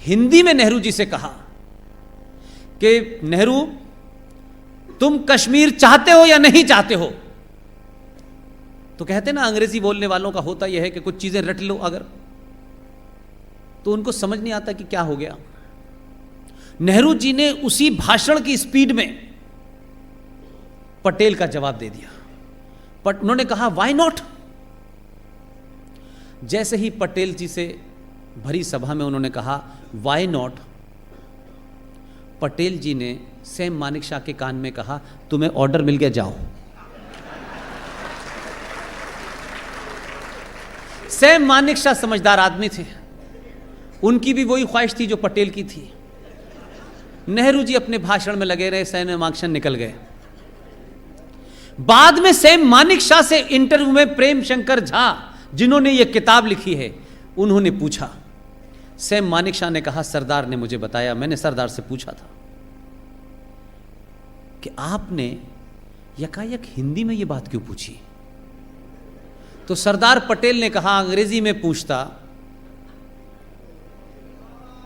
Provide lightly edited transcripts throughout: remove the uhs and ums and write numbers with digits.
हिंदी में नेहरू जी से कहा कि नेहरू, तुम कश्मीर चाहते हो या नहीं चाहते हो? तो कहते ना अंग्रेजी बोलने वालों का होता यह है कि कुछ चीजें रट लो अगर, तो उनको समझ नहीं आता कि क्या हो गया। नेहरू जी ने उसी भाषण की स्पीड में पटेल का जवाब दे दिया। बट उन्होंने कहा व्हाई नॉट। जैसे ही पटेल जी से भरी सभा में उन्होंने कहा व्हाई नॉट, पटेल जी ने सैम मानेकशॉ के कान में कहा तुम्हें ऑर्डर मिल गया, जाओ। सैम मानेकशॉ समझदार आदमी थे, उनकी भी वही ख्वाहिश थी जो पटेल की थी। नेहरू जी अपने भाषण में लगे रहे, सैम मानेकशॉ निकल गए। बाद में सैम मानेकशॉ से इंटरव्यू में प्रेम शंकर झा, जिन्होंने यह किताब लिखी है, उन्होंने पूछा, सैम मानेकशॉ ने कहा सरदार ने मुझे बताया, मैंने सरदार से पूछा था कि आपने यकायक हिंदी में यह बात क्यों पूछी? तो सरदार पटेल ने कहा अंग्रेजी में पूछता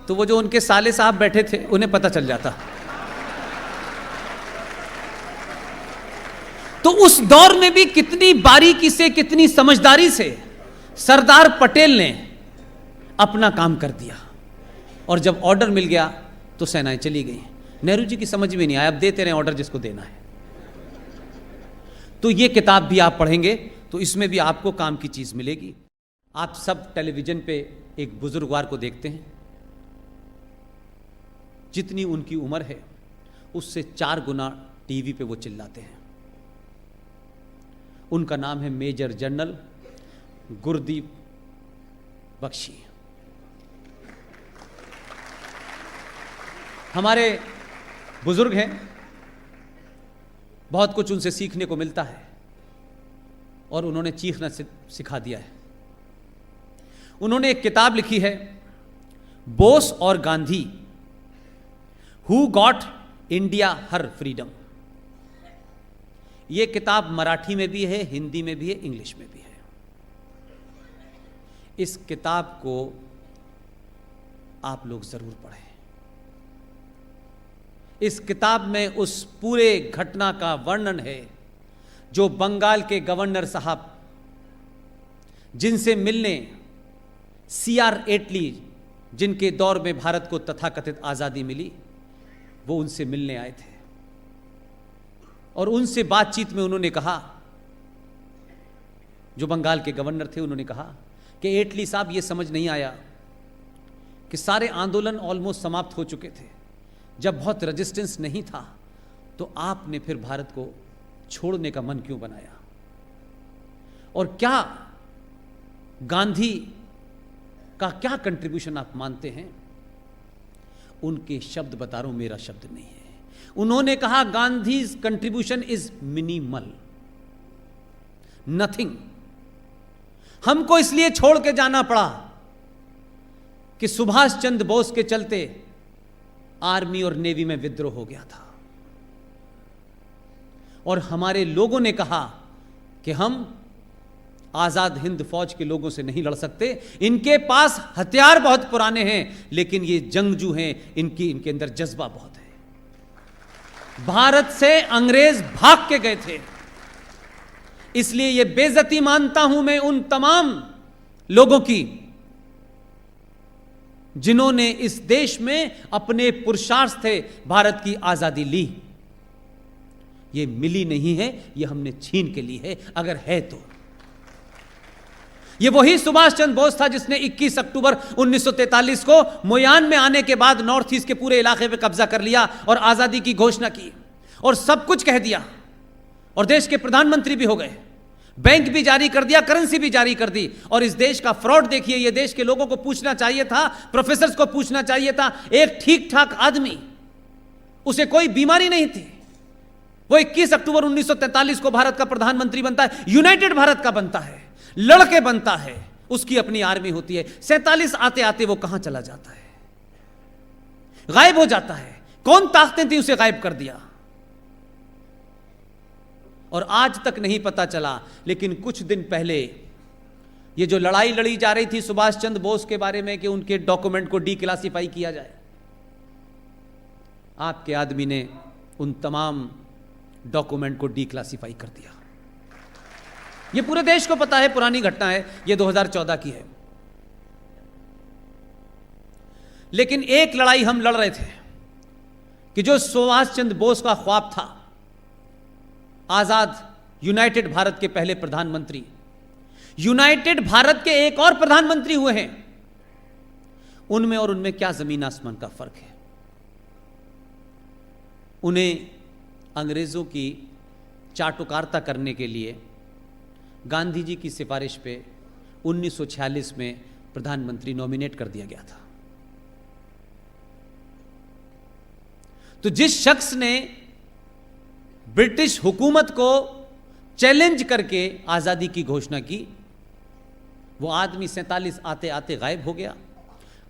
तो वो जो उनके साले साहब बैठे थे उन्हें पता चल जाता। तो उस दौर में भी कितनी बारीकी से, कितनी समझदारी से सरदार पटेल ने अपना काम कर दिया। और जब ऑर्डर मिल गया तो सेनाएं चली गई। नेहरू जी की समझ में नहीं आया, अब देते रहे ऑर्डर जिसको देना है। तो ये किताब भी आप पढ़ेंगे तो इसमें भी आपको काम की चीज मिलेगी। आप सब टेलीविजन पे एक बुजुर्गवार को देखते हैं, जितनी उनकी उम्र है उससे 4 गुना टीवी पे वो चिल्लाते हैं। उनका नाम है मेजर जनरल गुरदीप बख्शी। हमारे बुजुर्ग हैं, बहुत कुछ उनसे सीखने को मिलता है और उन्होंने चीखना सिखा दिया है। उन्होंने एक किताब लिखी है बोस और Gandhi, who got India her freedom. यह किताब मराठी में भी है, हिंदी में भी है, इंग्लिश में भी है। इस किताब को आप लोग जरूर पढ़ें। इस किताब में उस पूरे घटना का वर्णन है जो बंगाल के गवर्नर साहब, जिनसे मिलने सीआर एटली, जिनके दौर में भारत को तथाकथित आजादी मिली, वो उनसे मिलने आए थे। और उनसे बातचीत में उन्होंने कहा, जो बंगाल के गवर्नर थे, उन्होंने कहा कि एटली साहब, ये समझ नहीं आया कि सारे आंदोलन ऑलमोस्ट समाप्त हो चुके थे, जब बहुत रेजिस्टेंस नहीं था तो आपने फिर भारत को छोड़ने का मन क्यों बनाया? और क्या गांधी का क्या कंट्रीब्यूशन आप मानते हैं? उनके शब्द बता रहा हूं, मेरा शब्द नहीं है। उन्होंने कहा Gandhi contribution is minimal, nothing. हमको इसलिए छोड़ के जाना पड़ा कि सुभाष चंद्र बोस के चलते आर्मी और नेवी में विद्रोह हो गया था और हमारे लोगों ने कहा कि हम आजाद हिंद फौज के लोगों से नहीं लड़ सकते, इनके पास हथियार बहुत पुराने हैं लेकिन ये जंगजू हैं, इनके अंदर जज्बा बहुत है। भारत से अंग्रेज भाग के गए थे, इसलिए ये बेइज्जती मानता हूं मैं उन तमाम लोगों की जिन्होंने इस देश में अपने पुरुषार्थ से भारत की आजादी ली। ये मिली नहीं है, ये हमने छीन के ली है, अगर है तो। ये वही सुभाष चंद्र बोस था जिसने 21 अक्टूबर 1943 को मोयान में आने के बाद नॉर्थ ईस्ट के पूरे इलाके पे कब्जा कर लिया और आजादी की घोषणा की और सब कुछ कह दिया और देश के प्रधानमंत्री भी हो गए, बैंक भी जारी कर दिया, करेंसी भी जारी कर दी। और इस देश का फ्रॉड देखिए, ये देश के लोगों को पूछना चाहिए था, प्रोफेसर्स को पूछना चाहिए था। एक ठीक ठाक आदमी, उसे कोई बीमारी नहीं थी, वो 21 अक्टूबर 1943 को भारत का प्रधानमंत्री बनता है, यूनाइटेड भारत का बनता है, लड़के बनता है, उसकी अपनी आर्मी होती है। 47 आते आते वो कहां चला जाता है, गायब हो जाता है। कौन ताकतें थी उसे गायब कर दिया और आज तक नहीं पता चला। लेकिन कुछ दिन पहले ये जो लड़ाई लड़ी जा रही थी सुभाष चंद्र बोस के बारे में कि उनके डॉक्यूमेंट को डीक्लासिफाई किया जाए, आपके आदमी ने उन तमाम डॉक्यूमेंट को डीक्लासिफाई कर दिया। ये पूरे देश को पता है, पुरानी घटना है, ये 2014 की है। लेकिन एक लड़ाई हम लड़ रहे थे कि जो सुभाष चंद्र बोस का ख्वाब था, आजाद यूनाइटेड भारत के पहले प्रधानमंत्री, यूनाइटेड भारत के एक और प्रधानमंत्री हुए हैं, उनमें और उनमें क्या जमीन आसमान का फर्क है। उन्हें अंग्रेजों की चाटुकारिता करने के लिए गांधी जी की सिफारिश पे 1946 में प्रधानमंत्री नॉमिनेट कर दिया गया था। तो जिस शख्स ने ब्रिटिश हुकूमत को चैलेंज करके आजादी की घोषणा की, वो आदमी 47 आते आते गायब हो गया।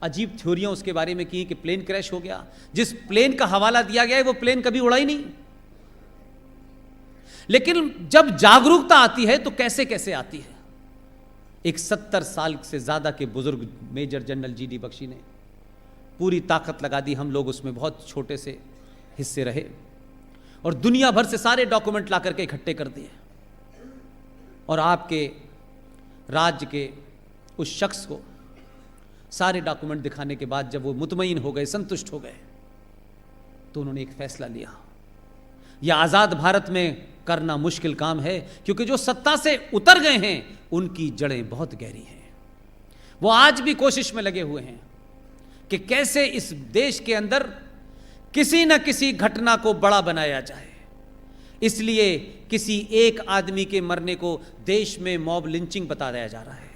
अजीब थ्योरियां उसके बारे में की कि प्लेन क्रैश हो गया। जिस प्लेन का हवाला दिया गया है वो प्लेन कभी उड़ा ही नहीं। लेकिन जब जागरूकता आती है तो कैसे कैसे आती है। एक 70 साल से ज्यादा के बुजुर्ग मेजर जनरल जीडी बख्शी ने पूरी ताकत लगा दी, हम लोग उसमें बहुत छोटे से हिस्से रहे और दुनिया भर से सारे डॉक्यूमेंट ला करके इकट्ठे कर दिए और आपके राज्य के उस शख्स को सारे डॉक्यूमेंट दिखाने के बाद जब वो मुतमईन हो गए, संतुष्ट हो गए, तो उन्होंने एक फैसला लिया। यह आजाद भारत में करना मुश्किल काम है, क्योंकि जो सत्ता से उतर गए हैं उनकी जड़ें बहुत गहरी हैं। वो आज भी कोशिश में लगे हुए हैं कि कैसे इस देश के अंदर किसी न किसी घटना को बड़ा बनाया जाए। इसलिए किसी एक आदमी के मरने को देश में मॉब लिंचिंग बता दिया जा रहा है।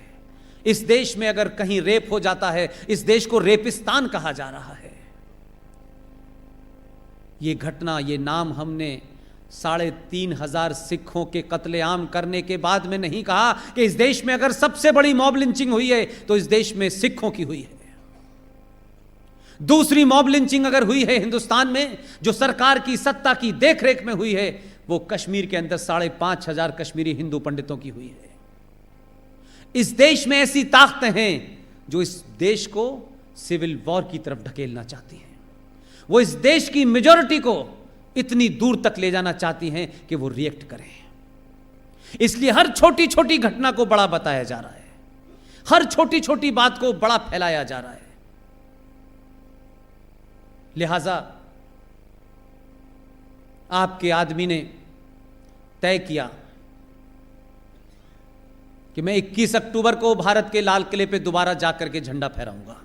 इस देश में अगर कहीं रेप हो जाता है, इस देश को रेपिस्तान कहा जा रहा है। ये घटना, ये नाम हमने 3,500 सिखों के कत्लेआम करने के बाद में नहीं कहा कि इस देश में अगर सबसे बड़ी मॉब लिंचिंग हुई है तो इस देश में सिखों की हुई है। दूसरी मॉब लिंचिंग अगर हुई है हिंदुस्तान में, जो सरकार की सत्ता की देखरेख में हुई है, वो कश्मीर के अंदर 5,500 कश्मीरी हिंदू पंडितों की हुई है। इस देश में ऐसी ताकतें हैं जो इस देश को सिविल वॉर की तरफ ढकेलना चाहती हैं। वो इस देश की मेजॉरिटी को इतनी दूर तक ले जाना चाहती हैं कि वो रिएक्ट करें। इसलिए हर छोटी छोटी घटना को बड़ा बताया जा रहा है, हर छोटी छोटी बात को बड़ा फैलाया जा रहा है। लिहाजा आपके आदमी ने तय किया कि मैं 21 अक्टूबर को भारत के लाल किले पे दोबारा जाकर के झंडा फहराऊंगा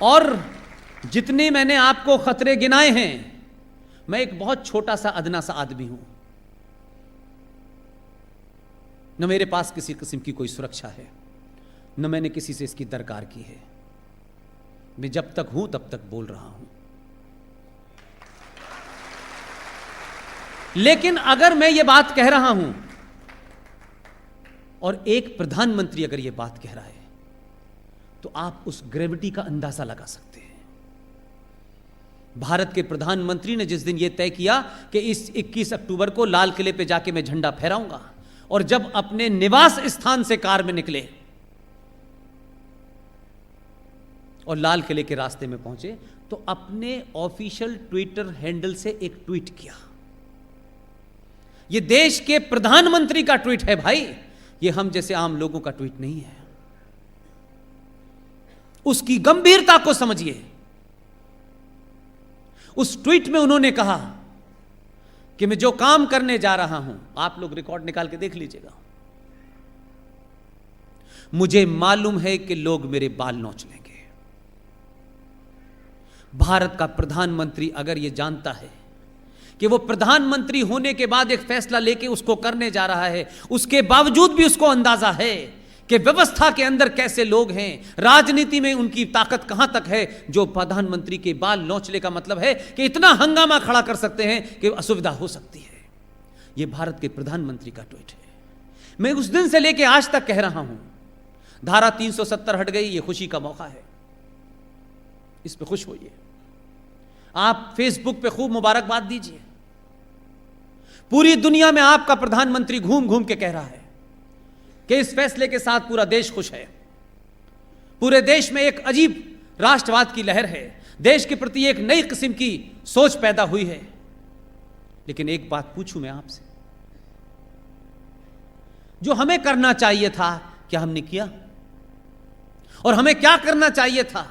और जितने मैंने आपको खतरे गिनाए हैं, मैं एक बहुत छोटा सा अदना सा आदमी हूं, न मेरे पास किसी किस्म की कोई सुरक्षा है, न मैंने किसी से इसकी दरकार की है। मैं जब तक हूं तब तक बोल रहा हूं। लेकिन अगर मैं ये बात कह रहा हूं और एक प्रधानमंत्री अगर ये बात कह रहा है, तो आप उस ग्रेविटी का अंदाजा लगा सकते हैं। भारत के प्रधानमंत्री ने जिस दिन यह तय किया कि इस 21 अक्टूबर को लाल किले पे जाके मैं झंडा फहराऊंगा, और जब अपने निवास स्थान से कार में निकले और लाल किले के रास्ते में पहुंचे, तो अपने ऑफिशियल ट्विटर हैंडल से एक ट्वीट किया। यह देश के प्रधानमंत्री का ट्वीट है भाई, यह हम जैसे आम लोगों का ट्वीट नहीं है। उसकी गंभीरता को समझिए। उस ट्वीट में उन्होंने कहा कि मैं जो काम करने जा रहा हूं, आप लोग रिकॉर्ड निकाल के देख लीजिएगा, मुझे मालूम है कि लोग मेरे बाल नोच लेंगे। भारत का प्रधानमंत्री अगर यह जानता है कि वो प्रधानमंत्री होने के बाद एक फैसला लेके उसको करने जा रहा है, उसके बावजूद भी उसको अंदाजा है कि व्यवस्था के अंदर कैसे लोग हैं, राजनीति में उनकी ताकत कहां तक है, जो प्रधानमंत्री के बाल नोचने का मतलब है कि इतना हंगामा खड़ा कर सकते हैं कि असुविधा हो सकती है। यह भारत के प्रधानमंत्री का ट्वीट है। मैं उस दिन से लेकर आज तक कह रहा हूं, धारा 370 हट गई, यह खुशी का मौका है, इस पे खुश होइए। आप फेसबुक पे खूब मुबारकबाद दीजिए। पूरी दुनिया में आपका प्रधानमंत्री घूम घूम के कह रहा है कि इस फैसले के साथ पूरा देश खुश है। पूरे देश में एक अजीब राष्ट्रवाद की लहर है, देश के प्रति एक नई किस्म की सोच पैदा हुई है। लेकिन एक बात पूछूं मैं आपसे, जो हमें करना चाहिए था क्या हमने किया? और हमें क्या करना चाहिए था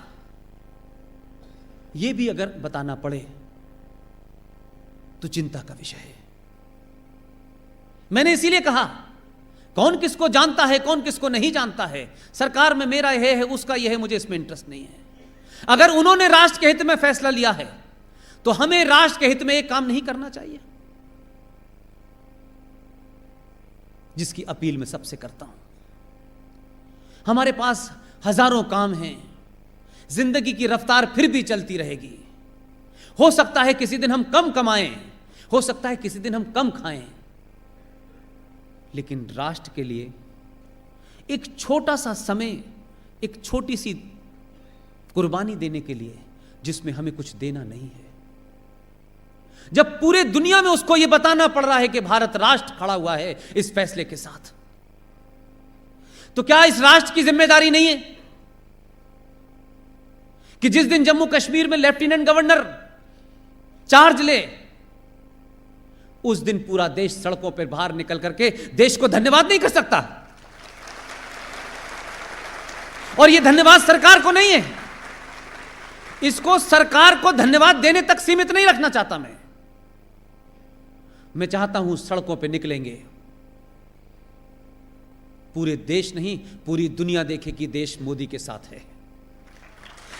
यह भी अगर बताना पड़े तो चिंता का विषय है। मैंने इसीलिए कहा, कौन किसको जानता है, कौन किसको नहीं जानता है, सरकार में मेरा यह है, उसका यह है, मुझे इसमें इंटरेस्ट नहीं है। अगर उन्होंने राष्ट्र के हित में फैसला लिया है तो हमें राष्ट्र के हित में एक काम नहीं करना चाहिए, जिसकी अपील मैं सबसे करता हूं। हमारे पास हजारों काम हैं, जिंदगी की रफ्तार फिर भी चलती रहेगी। हो सकता है किसी दिन हम कम कमाएं, हो सकता है किसी दिन हम कम खाएं, लेकिन राष्ट्र के लिए एक छोटा सा समय, एक छोटी सी कुर्बानी देने के लिए जिसमें हमें कुछ देना नहीं है, जब पूरे दुनिया में उसको यह बताना पड़ रहा है कि भारत राष्ट्र खड़ा हुआ है इस फैसले के साथ, तो क्या इस राष्ट्र की जिम्मेदारी नहीं है कि जिस दिन जम्मू कश्मीर में लेफ्टिनेंट गवर्नर चार्ज ले, उस दिन पूरा देश सड़कों पर बाहर निकल करके देश को धन्यवाद नहीं कर सकता? और यह धन्यवाद सरकार को नहीं है, इसको सरकार को धन्यवाद देने तक सीमित नहीं रखना चाहता मैं चाहता हूं सड़कों पे निकलेंगे, पूरे देश नहीं पूरी दुनिया देखे कि देश मोदी के साथ है।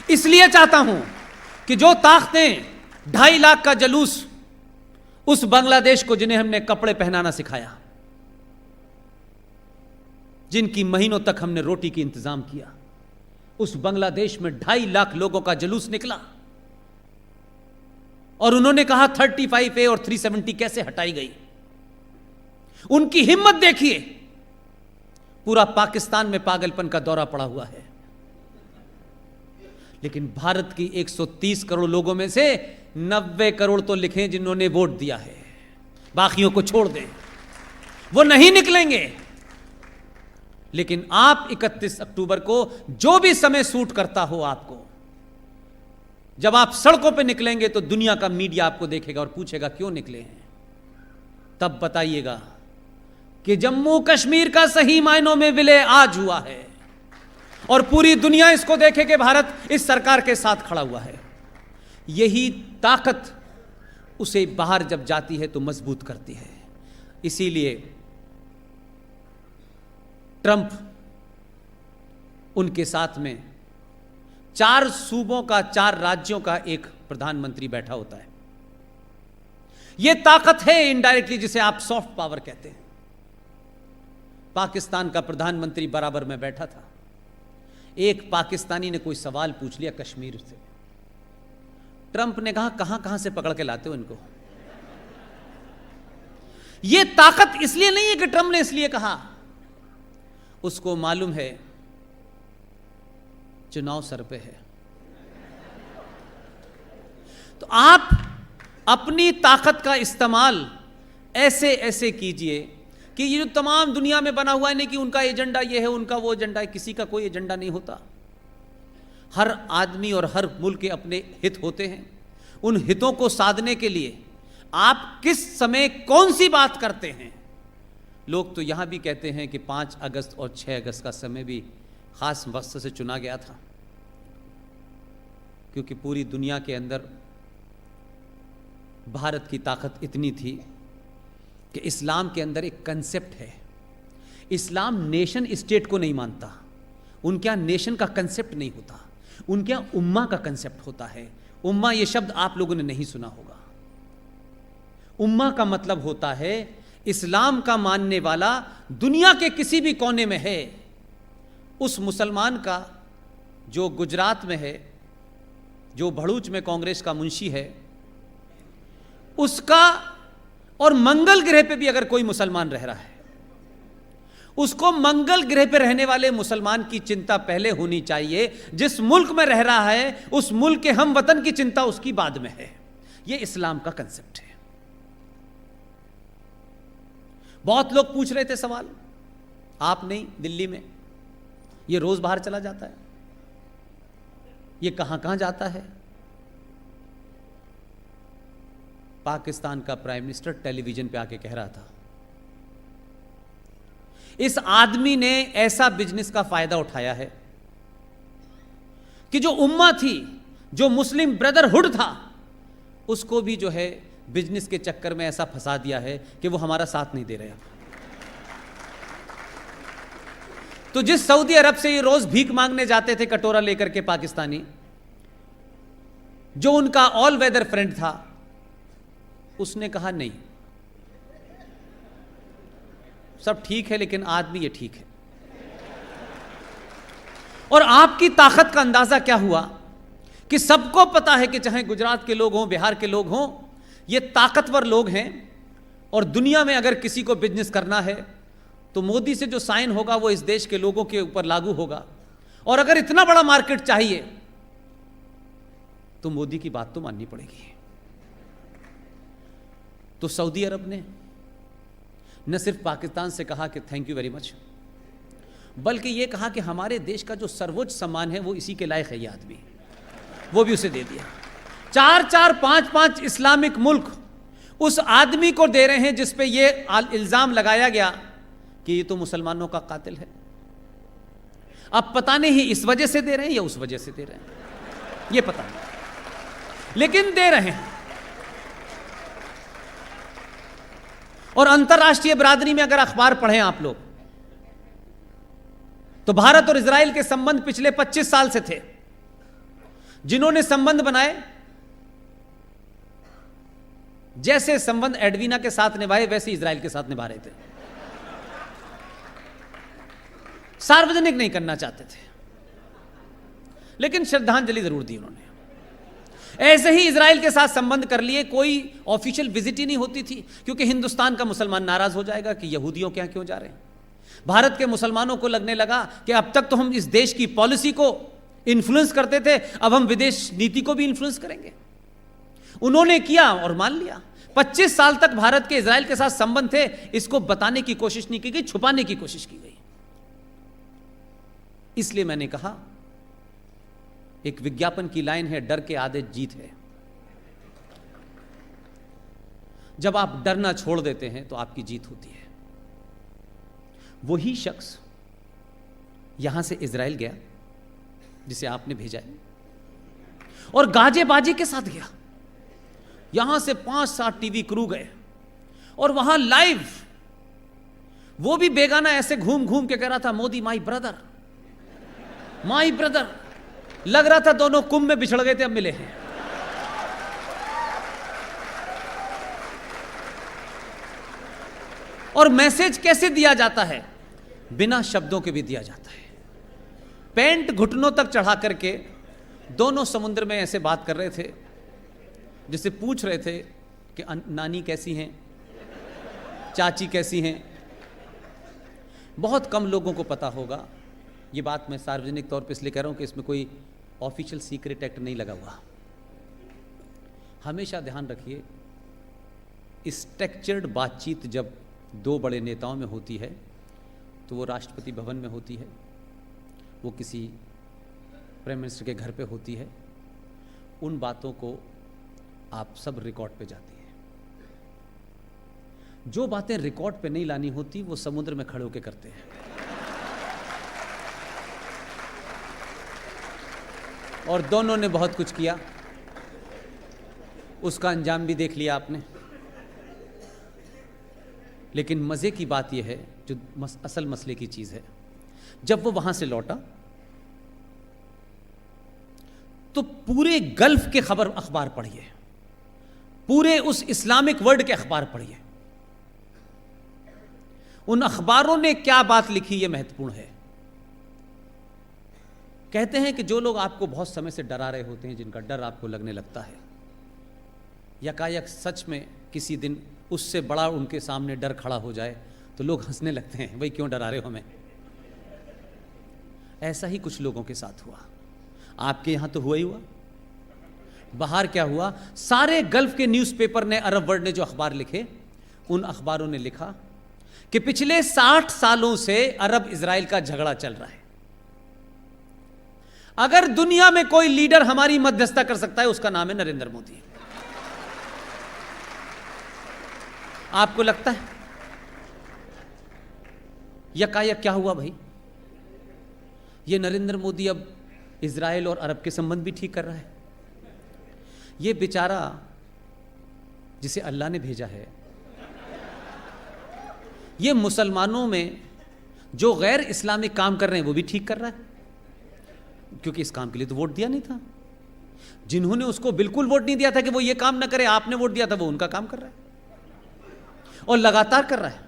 इसलिए चाहता हूं कि जो ताकतें 2.5 लाख का जुलूस उस बांग्लादेश को, जिन्हें हमने कपड़े पहनाना सिखाया, जिनकी महीनों तक हमने रोटी की इंतजाम किया, उस बांग्लादेश में 2.5 लाख लोगों का जुलूस निकला और उन्होंने कहा 35A और 370 कैसे हटाई गई। उनकी हिम्मत देखिए। पूरा पाकिस्तान में पागलपन का दौरा पड़ा हुआ है, लेकिन भारत की 130 करोड़ लोगों में से 90 करोड़ तो लिखें जिन्होंने वोट दिया है, बाकियों को छोड़ दें, वो नहीं निकलेंगे। लेकिन आप 31 अक्टूबर को जो भी समय सूट करता हो आपको, जब आप सड़कों पे निकलेंगे तो दुनिया का मीडिया आपको देखेगा और पूछेगा क्यों निकले हैं। तब बताइएगा कि जम्मू कश्मीर का सही मायनों में विलय आज हुआ है और पूरी दुनिया इसको देखे कि भारत इस सरकार के साथ खड़ा हुआ है। यही ताकत उसे बाहर जब जाती है तो मजबूत करती है। इसीलिए ट्रंप, उनके साथ में 4 सूबों का, 4 राज्यों का एक प्रधानमंत्री बैठा होता है। यह ताकत है इनडायरेक्टली, जिसे आप सॉफ्ट पावर कहते हैं। पाकिस्तान का प्रधानमंत्री बराबर में बैठा था। एक पाकिस्तानी ने कोई सवाल पूछ लिया कश्मीर से, ट्रंप ने कहा कहां कहां से पकड़ के लाते हो इनको। यह ताकत इसलिए नहीं है कि ट्रंप ने इसलिए कहा, उसको मालूम है चुनाव सर पे है। तो आप अपनी ताकत का इस्तेमाल ऐसे ऐसे कीजिए कि ये जो तमाम दुनिया में बना हुआ है, नहीं कि उनका एजेंडा ये है, उनका वो एजेंडा है, किसी का कोई एजेंडा नहीं होता। हर आदमी और हर मुल्क के अपने हित होते हैं। उन हितों को साधने के लिए आप किस समय कौन सी बात करते हैं। लोग तो यहां भी कहते हैं कि 5 अगस्त और 6 अगस्त का समय भी खास वक्त से चुना गया था, क्योंकि पूरी दुनिया के अंदर भारत की ताकत इतनी थी कि इस्लाम के अंदर एक कंसेप्ट है। इस्लाम नेशन स्टेट को नहीं मानता, उनके यहाँ नेशन का कंसेप्ट नहीं होता, उनके यहाँ उम्मा का कंसेप्ट होता है। उम्मा ये शब्द आप लोगों ने नहीं सुना होगा। उम्मा का मतलब होता है इस्लाम का मानने वाला दुनिया के किसी भी कोने में है, उस मुसलमान का जो गुजरात में है, जो भड़ूच में कांग्रेस का मुंशी है, उसका, और मंगल ग्रह पे भी अगर कोई मुसलमान रह रहा है, उसको मंगल ग्रह पे रहने वाले मुसलमान की चिंता पहले होनी चाहिए। जिस मुल्क में रह रहा है उस मुल्क के हम वतन की चिंता उसकी बाद में है। यह इस्लाम का कंसेप्ट है। बहुत लोग पूछ रहे थे सवाल, आप नहीं, दिल्ली में ये रोज बाहर चला जाता है, ये कहां कहां जाता है। पाकिस्तान का प्राइम मिनिस्टर टेलीविजन पे आके कह रहा था, इस आदमी ने ऐसा बिजनेस का फायदा उठाया है कि जो उम्मा थी, जो मुस्लिम ब्रदरहुड था, उसको भी जो है बिजनेस के चक्कर में ऐसा फंसा दिया है कि वो हमारा साथ नहीं दे रहे। तो जिस सऊदी अरब से ये रोज भीख मांगने जाते थे कटोरा लेकर के पाकिस्तानी, जो उनका ऑल वेदर फ्रेंड था, उसने कहा नहीं, सब ठीक है लेकिन आदमी ये ठीक है। और आपकी ताकत का अंदाजा क्या हुआ कि सबको पता है कि चाहे गुजरात के लोग हों, बिहार के लोग हों, ये ताकतवर लोग हैं, और दुनिया में अगर किसी को बिजनेस करना है तो मोदी से जो साइन होगा वो इस देश के लोगों के ऊपर लागू होगा। और अगर इतना बड़ा मार्केट चाहिए तो मोदी की बात तो माननी पड़ेगी। तो सऊदी अरब ने न सिर्फ पाकिस्तान से कहा कि थैंक यू वेरी मच, बल्कि यह कहा कि हमारे देश का जो सर्वोच्च सम्मान है वो इसी के लायक है ये आदमी, वो भी उसे दे दिया। 4-4, 5-5 इस्लामिक मुल्क उस आदमी को दे रहे हैं जिस पे ये इल्जाम लगाया गया कि ये तो मुसलमानों का कातिल है। अब पता नहीं इस वजह से दे रहे हैं या उस वजह से दे रहे हैं, ये पता नहीं, लेकिन दे रहे हैं। और अंतर्राष्ट्रीय बरादरी में अगर अखबार पढ़ें आप लोग, तो भारत और इजराइल के संबंध पिछले 25 साल से थे। जिन्होंने संबंध बनाए, जैसे संबंध एडवीना के साथ निभाए वैसे इजराइल के साथ निभा रहे थे। सार्वजनिक नहीं करना चाहते थे, लेकिन श्रद्धांजलि जरूर दी उन्होंने। ऐसे ही इजराइल के साथ संबंध कर लिए, कोई ऑफिशियल विजिट ही नहीं होती थी, क्योंकि हिंदुस्तान का मुसलमान नाराज हो जाएगा कि यहूदियों के यहां क्यों जा रहे हैं। भारत के मुसलमानों को लगने लगा कि अब तक तो हम इस देश की पॉलिसी को इन्फ्लुएंस करते थे, अब हम विदेश नीति को भी इन्फ्लुएंस करेंगे। उन्होंने किया और मान लिया। 25 साल तक भारत के इजराइल के साथ संबंध थे, इसको बताने की कोशिश नहीं की गई, छुपाने की कोशिश की गई। इसलिए मैंने कहा, एक विज्ञापन की लाइन है, डर के आगे जीत है। जब आप डरना छोड़ देते हैं तो आपकी जीत होती है। वही शख्स यहां से इजराइल गया जिसे आपने भेजा है, और गाजे बाजी के साथ गया। यहां से 5-7 टीवी क्रू गए और वहां लाइव, वो भी बेगाना ऐसे घूम घूम के कह रहा था, Modi my brother, my brother. लग रहा था दोनों कुंभ में बिछड़ गए थे, अब मिले हैं। और मैसेज कैसे दिया जाता है? बिना शब्दों के भी दिया जाता है। पैंट घुटनों तक चढ़ा करके दोनों समुद्र में ऐसे बात कर रहे थे, जिससे पूछ रहे थे कि नानी कैसी हैं, चाची कैसी हैं। बहुत कम लोगों को पता होगा, ये बात मैं सार्वजनिक तौर पे इसलिए कह रहा हूं कि इसमें कोई ऑफिशियल सीक्रेट एक्ट नहीं लगा हुआ। हमेशा ध्यान रखिए, स्ट्रक्चर्ड बातचीत जब दो बड़े नेताओं में होती है तो वो राष्ट्रपति भवन में होती है, वो किसी प्राइम मिनिस्टर के घर पे होती है। उन बातों को आप सब रिकॉर्ड पे जाती है। जो बातें रिकॉर्ड पे नहीं लानी होती वो समुद्र में खड़े होकर करते हैं। और दोनों ने बहुत कुछ किया, उसका अंजाम भी देख लिया आपने। लेकिन मजे की बात यह है, जो असल मसले की चीज है, जब वो वहां से लौटा तो पूरे गल्फ के खबर अखबार पढ़िए, पूरे उस इस्लामिक वर्ल्ड के अखबार पढ़िए। उन अखबारों ने क्या बात लिखी, यह महत्वपूर्ण है। कहते हैं कि जो लोग आपको बहुत समय से डरा रहे होते हैं, जिनका डर आपको लगने लगता है, यकायक सच में किसी दिन उससे बड़ा उनके सामने डर खड़ा हो जाए तो लोग हंसने लगते हैं, भाई क्यों डरा रहे हो हमें। ऐसा ही कुछ लोगों के साथ हुआ। आपके यहां तो हुआ ही हुआ, बाहर क्या हुआ? सारे गल्फ के न्यूज़पेपर ने, अरब वर्ल्ड ने जो अखबार लिखे, उन अखबारों ने लिखा कि पिछले 60 सालों से अरब इजराइल का झगड़ा चल रहा है। अगर दुनिया में कोई लीडर हमारी मध्यस्थता कर सकता है, उसका नाम है नरेंद्र मोदी। आपको लगता है यकायक क्या हुआ भाई? ये नरेंद्र मोदी अब इजराइल और अरब के संबंध भी ठीक कर रहा है। ये बेचारा जिसे अल्लाह ने भेजा है, ये मुसलमानों में जो गैर इस्लामिक काम कर रहे हैं वो भी ठीक कर रहा है, क्योंकि इस काम के लिए तो वोट दिया नहीं था। जिन्होंने उसको बिल्कुल वोट नहीं दिया था कि वो ये काम ना करे, आपने वोट दिया था, वो उनका काम कर रहा है और लगातार कर रहा है।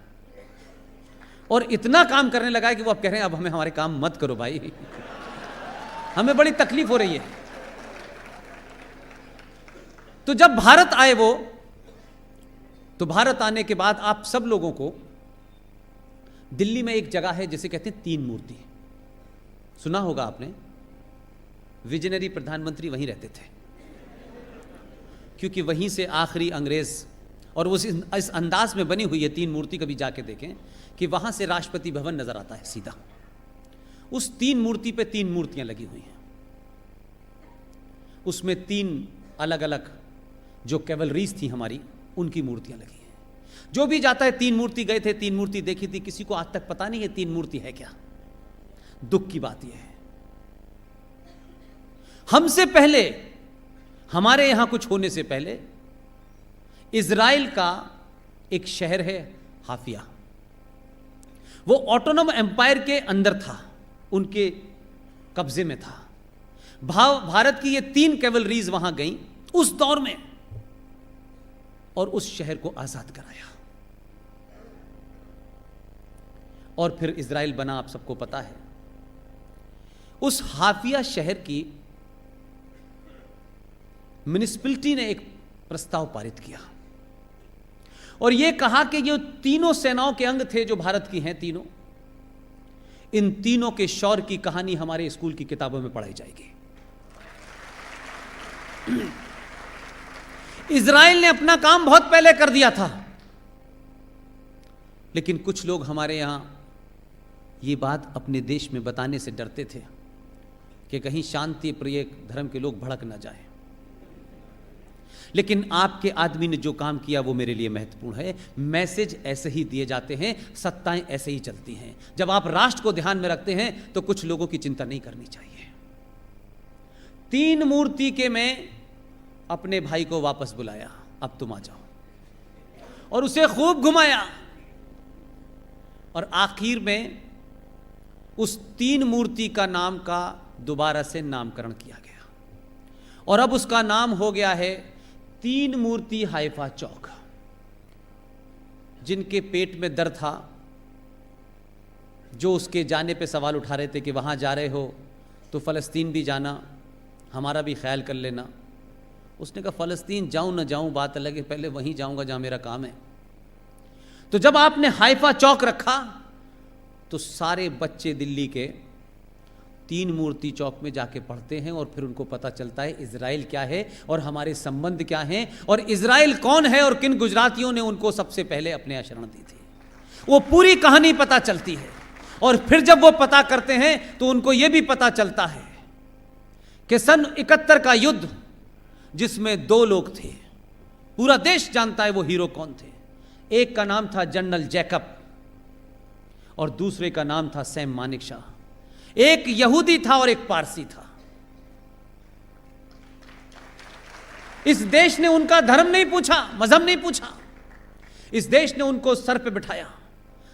और इतना काम करने लगा है कि वो अब कह रहे हैं अब हमें हमारे काम मत करो भाई, हमें बड़ी तकलीफ हो रही है। तो जब भारत आए वो, तो भारत आने के बाद आप सब लोगों को दिल्ली में एक जगह है जिसे कहते हैं तीन मूर्ति, सुना होगा आपने। विजनरी प्रधानमंत्री वहीं रहते थे, क्योंकि वहीं से आखिरी अंग्रेज, और उस इस अंदाज में बनी हुई है तीन मूर्ति, कभी जाके देखें कि वहां से राष्ट्रपति भवन नजर आता है सीधा। उस तीन मूर्ति पे तीन मूर्तियां लगी हुई हैं, उसमें तीन अलग अलग जो कैवलरीज थी हमारी, उनकी मूर्तियां लगी हैं। जो भी जाता है, तीन मूर्ति गए थे, तीन मूर्ति देखी थी, किसी को आज तक पता नहीं है तीन मूर्ति है क्या। दुख की बात यह है, हमसे पहले, हमारे यहां कुछ होने से पहले, इजराइल का एक शहर है हाफिया, वो ऑटोनोम एम्पायर के अंदर था, उनके कब्जे में था। भारत की ये तीन कैवलरीज वहां गई उस दौर में और उस शहर को आजाद कराया। और फिर इजराइल बना, आप सबको पता है। उस हाफिया शहर की म्युनिसिपैलिटी ने एक प्रस्ताव पारित किया और यह कहा कि ये तीनों सेनाओं के अंग थे जो भारत की हैं तीनों, इन तीनों के शौर्य की कहानी हमारे स्कूल की किताबों में पढ़ाई जाएगी। इजराइल ने अपना काम बहुत पहले कर दिया था, लेकिन कुछ लोग हमारे यहां ये बात अपने देश में बताने से डरते थे कि कहीं शांति प्रिय धर्म के लोग भड़क ना जाएं। लेकिन आपके आदमी ने जो काम किया वो मेरे लिए महत्वपूर्ण है। मैसेज ऐसे ही दिए जाते हैं, सत्ताएं ऐसे ही चलती हैं। जब आप राष्ट्र को ध्यान में रखते हैं तो कुछ लोगों की चिंता नहीं करनी चाहिए। तीन मूर्ति के मैं अपने भाई को वापस बुलाया, अब तुम आ जाओ, और उसे खूब घुमाया और आखिर में उस तीन मूर्ति का नाम का दोबारा से नामकरण किया गया और अब उसका नाम हो गया है तीन मूर्ति हाइफा चौक। जिनके पेट में दर्द था, जो उसके जाने पे सवाल उठा रहे थे कि वहां जा रहे हो तो फ़लस्तीन भी जाना, हमारा भी ख्याल कर लेना, उसने कहा फ़लस्तीन जाऊं ना जाऊं बात अलग है, पहले वहीं जाऊंगा जहां मेरा काम है। तो जब आपने हाइफा चौक रखा तो सारे बच्चे दिल्ली के तीन मूर्ति चौक में जाके पढ़ते हैं और फिर उनको पता चलता है इजराइल क्या है और हमारे संबंध क्या हैं और इजराइल कौन है और किन गुजरातियों ने उनको सबसे पहले अपने यहाँ शरण दी थी। वो पूरी कहानी पता चलती है और फिर जब वो पता करते हैं तो उनको ये भी पता चलता है कि सन 71 का युद्ध जिसमें दो लोग थे, पूरा देश जानता है वो हीरो कौन थे। एक का नाम था जनरल जैकब और दूसरे का नाम था सैम मानेकशॉ। एक यहूदी था और एक पारसी था। इस देश ने उनका धर्म नहीं पूछा, मजहब नहीं पूछा, इस देश ने उनको सर पे बिठाया,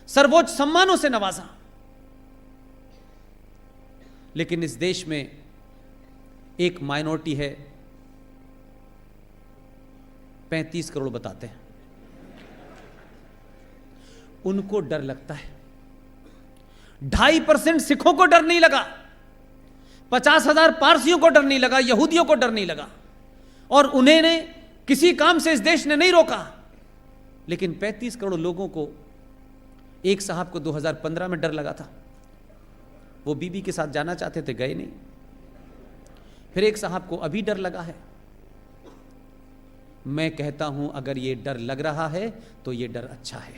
सर्वोच्च सम्मानों से नवाजा। लेकिन इस देश में एक माइनॉरिटी है, 35 करोड़ बताते हैं, उनको डर लगता है। 2.5% सिखों को डर नहीं लगा, 50,000 पारसियों को डर नहीं लगा, यहूदियों को डर नहीं लगा और उन्हें ने किसी काम से इस देश ने नहीं रोका। लेकिन 35 करोड़ लोगों को, एक साहब को 2015 में डर लगा था, वो बीबी के साथ जाना चाहते थे, गए नहीं। फिर एक साहब को अभी डर लगा है। मैं कहता हूं अगर ये डर लग रहा है तो ये डर अच्छा है।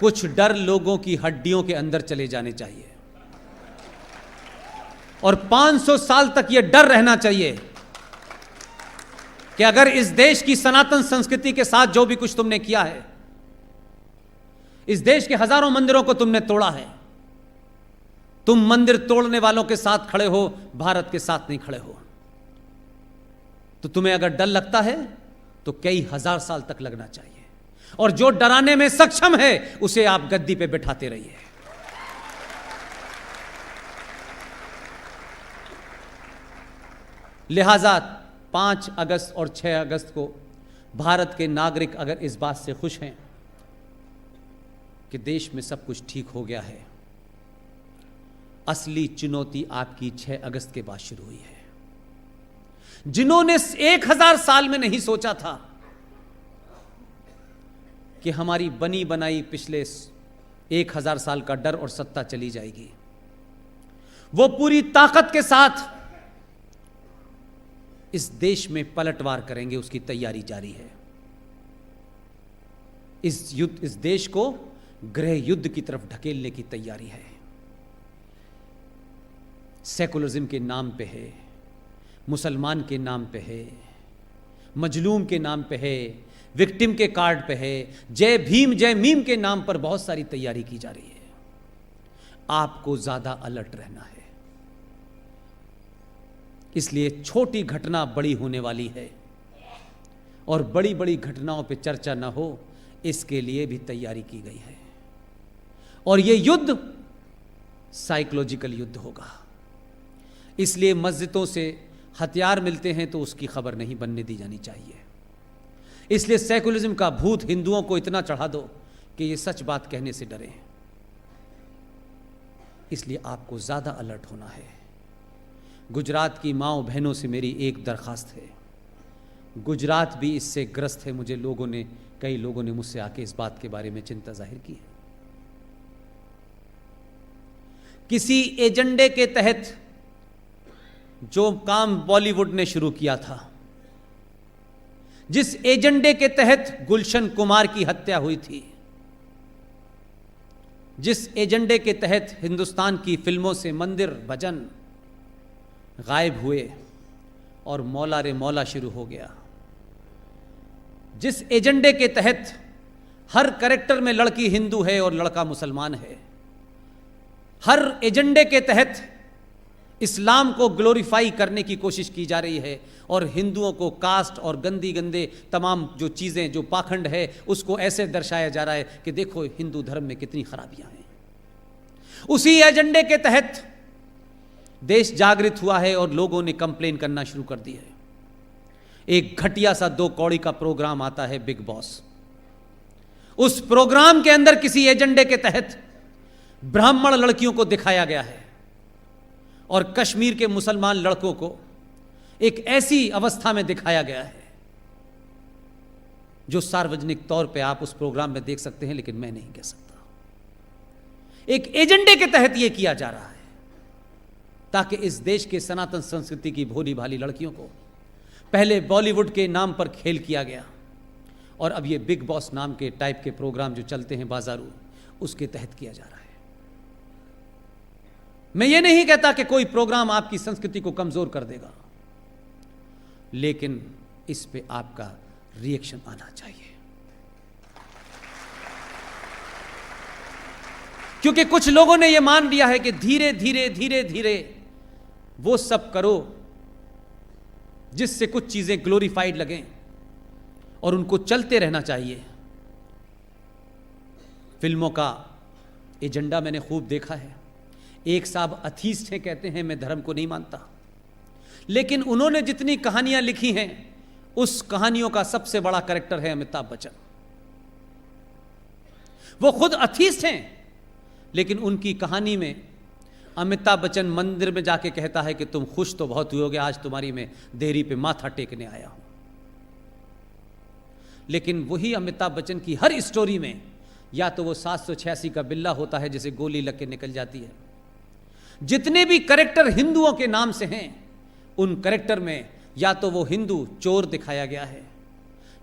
कुछ डर लोगों की हड्डियों के अंदर चले जाने चाहिए और 500 साल तक यह डर रहना चाहिए कि अगर इस देश की सनातन संस्कृति के साथ जो भी कुछ तुमने किया है, इस देश के हजारों मंदिरों को तुमने तोड़ा है, तुम मंदिर तोड़ने वालों के साथ खड़े हो, भारत के साथ नहीं खड़े हो। तो तुम्हें अगर डर लगता है तो कई हजार साल तक लगना चाहिए, और जो डराने में सक्षम है उसे आप गद्दी पे बिठाते रहिए। लिहाजा 5 अगस्त और 6 अगस्त को भारत के नागरिक अगर इस बात से खुश हैं कि देश में सब कुछ ठीक हो गया है, असली चुनौती आपकी 6 अगस्त के बाद शुरू हुई है। जिन्होंने 1000 साल में नहीं सोचा था कि हमारी बनी बनाई पिछले 1000 साल का डर और सत्ता चली जाएगी, वो पूरी ताकत के साथ इस देश में पलटवार करेंगे, उसकी तैयारी जारी है। इस देश को गृह युद्ध की तरफ ढकेलने की तैयारी है। सेकुलरिज्म के नाम पे है, मुसलमान के नाम पे है, मजलूम के नाम पे है, विक्टिम के कार्ड पे है, जय भीम जय मीम के नाम पर बहुत सारी तैयारी की जा रही है। आपको ज्यादा अलर्ट रहना है। इसलिए छोटी घटना बड़ी होने वाली है और बड़ी बड़ी घटनाओं पे चर्चा ना हो, इसके लिए भी तैयारी की गई है। और यह युद्ध साइकोलॉजिकल युद्ध होगा। इसलिए मस्जिदों से हथियार मिलते हैं तो उसकी खबर नहीं बनने दी जानी चाहिए। इसलिए सेकुलरिज्म का भूत हिंदुओं को इतना चढ़ा दो कि ये सच बात कहने से डरें। इसलिए आपको ज्यादा अलर्ट होना है। गुजरात की माओ बहनों से मेरी एक दरखास्त है, गुजरात भी इससे ग्रस्त है। कई लोगों ने मुझसे आके इस बात के बारे में चिंता जाहिर की है। किसी एजेंडे के तहत जो काम बॉलीवुड ने शुरू किया था, जिस एजेंडे के तहत गुलशन कुमार की हत्या हुई थी, जिस एजेंडे के तहत हिंदुस्तान की फिल्मों से मंदिर भजन गायब हुए और मौला रे मौला शुरू हो गया, जिस एजेंडे के तहत हर कैरेक्टर में लड़की हिंदू है और लड़का मुसलमान है, हर एजेंडे के तहत इस्लाम को ग्लोरीफाई करने की कोशिश की जा रही है और हिंदुओं को कास्ट और गंदे तमाम जो चीज़ें, जो पाखंड है, उसको ऐसे दर्शाया जा रहा है कि देखो हिंदू धर्म में कितनी खराबियां हैं। उसी एजेंडे के तहत देश जागृत हुआ है और लोगों ने कंप्लेन करना शुरू कर दी है। एक घटिया सा 2 कौड़ी का प्रोग्राम आता है, बिग बॉस। उस प्रोग्राम के अंदर किसी एजेंडे के तहत ब्राह्मण लड़कियों को दिखाया गया है और कश्मीर के मुसलमान लड़कों को एक ऐसी अवस्था में दिखाया गया है जो सार्वजनिक तौर पे आप उस प्रोग्राम में देख सकते हैं, लेकिन मैं नहीं कह सकता। एक एजेंडे के तहत यह किया जा रहा है ताकि इस देश के सनातन संस्कृति की भोली भाली लड़कियों को पहले बॉलीवुड के नाम पर खेल किया गया और अब ये बिग बॉस नाम के टाइप के प्रोग्राम जो चलते हैं बाजारू, उसके तहत किया जा रहा है। मैं ये नहीं कहता कि कोई प्रोग्राम आपकी संस्कृति को कमजोर कर देगा, लेकिन इस पे आपका रिएक्शन आना चाहिए। क्योंकि कुछ लोगों ने यह मान लिया है कि धीरे धीरे धीरे धीरे वो सब करो जिससे कुछ चीजें ग्लोरीफाइड लगें और उनको चलते रहना चाहिए। फिल्मों का एजेंडा मैंने खूब देखा है। एक साहब अथीस्ट हैं, कहते हैं मैं धर्म को नहीं मानता, लेकिन उन्होंने जितनी कहानियां लिखी हैं उस कहानियों का सबसे बड़ा कैरेक्टर है अमिताभ बच्चन। वो खुद अथीस्ट हैं, लेकिन उनकी कहानी में अमिताभ बच्चन मंदिर में जाके कहता है कि तुम खुश तो बहुत हुए होगे, आज तुम्हारी मैं देहरी पे माथा टेकने आया हूं। लेकिन वही अमिताभ बच्चन की हर स्टोरी में या तो वो 786 का बिल्ला होता है जिसे गोली लग के निकल जाती है। जितने भी कैरेक्टर हिंदुओं के नाम से हैं, उन कैरेक्टर में या तो वो हिंदू चोर दिखाया गया है,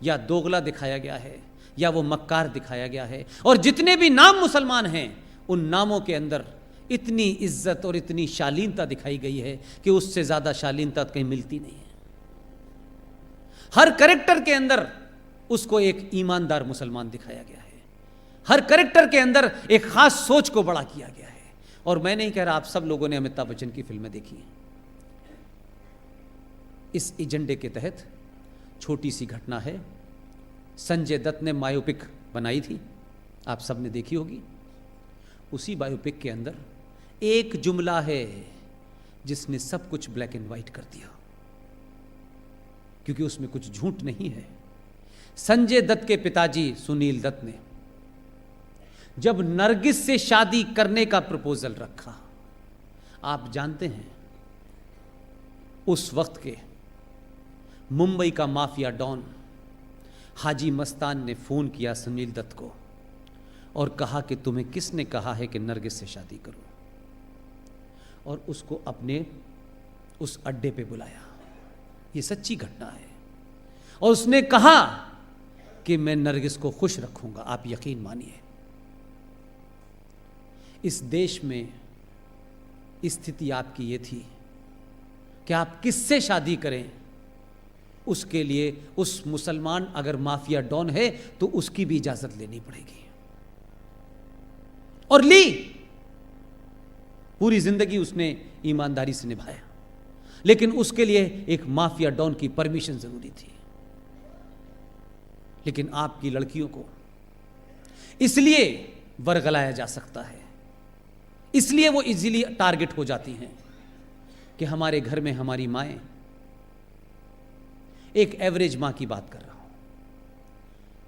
या दोगला दिखाया गया है, या वो मक्कार दिखाया गया है। और जितने भी नाम मुसलमान हैं उन नामों के अंदर इतनी इज्जत और इतनी शालीनता दिखाई गई है कि उससे ज्यादा शालीनता कहीं मिलती नहीं है। हर कैरेक्टर के अंदर उसको एक ईमानदार मुसलमान दिखाया गया है। हर कैरेक्टर के अंदर एक खास सोच को बड़ा किया गया है। और मैं नहीं कह रहा, आप सब लोगों ने अमिताभ बच्चन की फिल्में देखी हैं। इस एजेंडे के तहत छोटी सी घटना है, संजय दत्त ने बायोपिक बनाई थी, आप सब ने देखी होगी। उसी बायोपिक के अंदर एक जुमला है जिसने सब कुछ ब्लैक एंड व्हाइट कर दिया, क्योंकि उसमें कुछ झूठ नहीं है। संजय दत्त के पिताजी सुनील दत्त ने जब नरगिस से शादी करने का प्रपोजल रखा, आप जानते हैं उस वक्त के मुंबई का माफिया डॉन हाजी मस्तान ने फोन किया सुनील दत्त को और कहा कि तुम्हें किसने कहा है कि नरगिस से शादी करो, और उसको अपने उस अड्डे पे बुलाया। ये सच्ची घटना है। और उसने कहा कि मैं नरगिस को खुश रखूंगा। आप यकीन मानिए, इस देश में स्थिति आपकी ये थी कि आप किससे शादी करें, उसके लिए उस मुसलमान अगर माफिया डॉन है तो उसकी भी इजाजत लेनी पड़ेगी। और ली, पूरी जिंदगी उसने ईमानदारी से निभाया, लेकिन उसके लिए एक माफिया डॉन की परमिशन जरूरी थी। लेकिन आपकी लड़कियों को इसलिए वर्गलाया जा सकता है, इसलिए वो इजीली टारगेट हो जाती हैं कि हमारे घर में हमारी माएं, एक एवरेज मां की बात कर रहा हूं,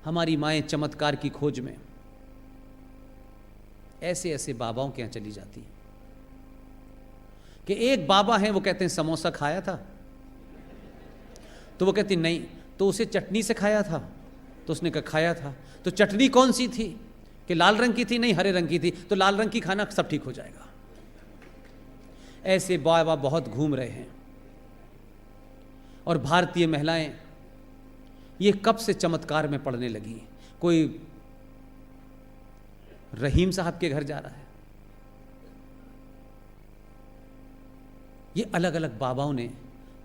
हमारी माएं चमत्कार की खोज में ऐसे ऐसे बाबाओं के यहां चली जाती हैं कि एक बाबा हैं, वो कहते हैं समोसा खाया था, तो वो कहती नहीं, तो उसे चटनी से खाया था, तो उसने कहा खाया था, तो चटनी कौन सी थी, कि लाल रंग की थी, नहीं हरे रंग की थी, तो लाल रंग की खाना सब ठीक हो जाएगा। ऐसे बाबा बहुत घूम रहे हैं। और भारतीय महिलाएं ये कब से चमत्कार में पड़ने लगी। कोई रहीम साहब के घर जा रहा है, ये अलग अलग बाबाओं ने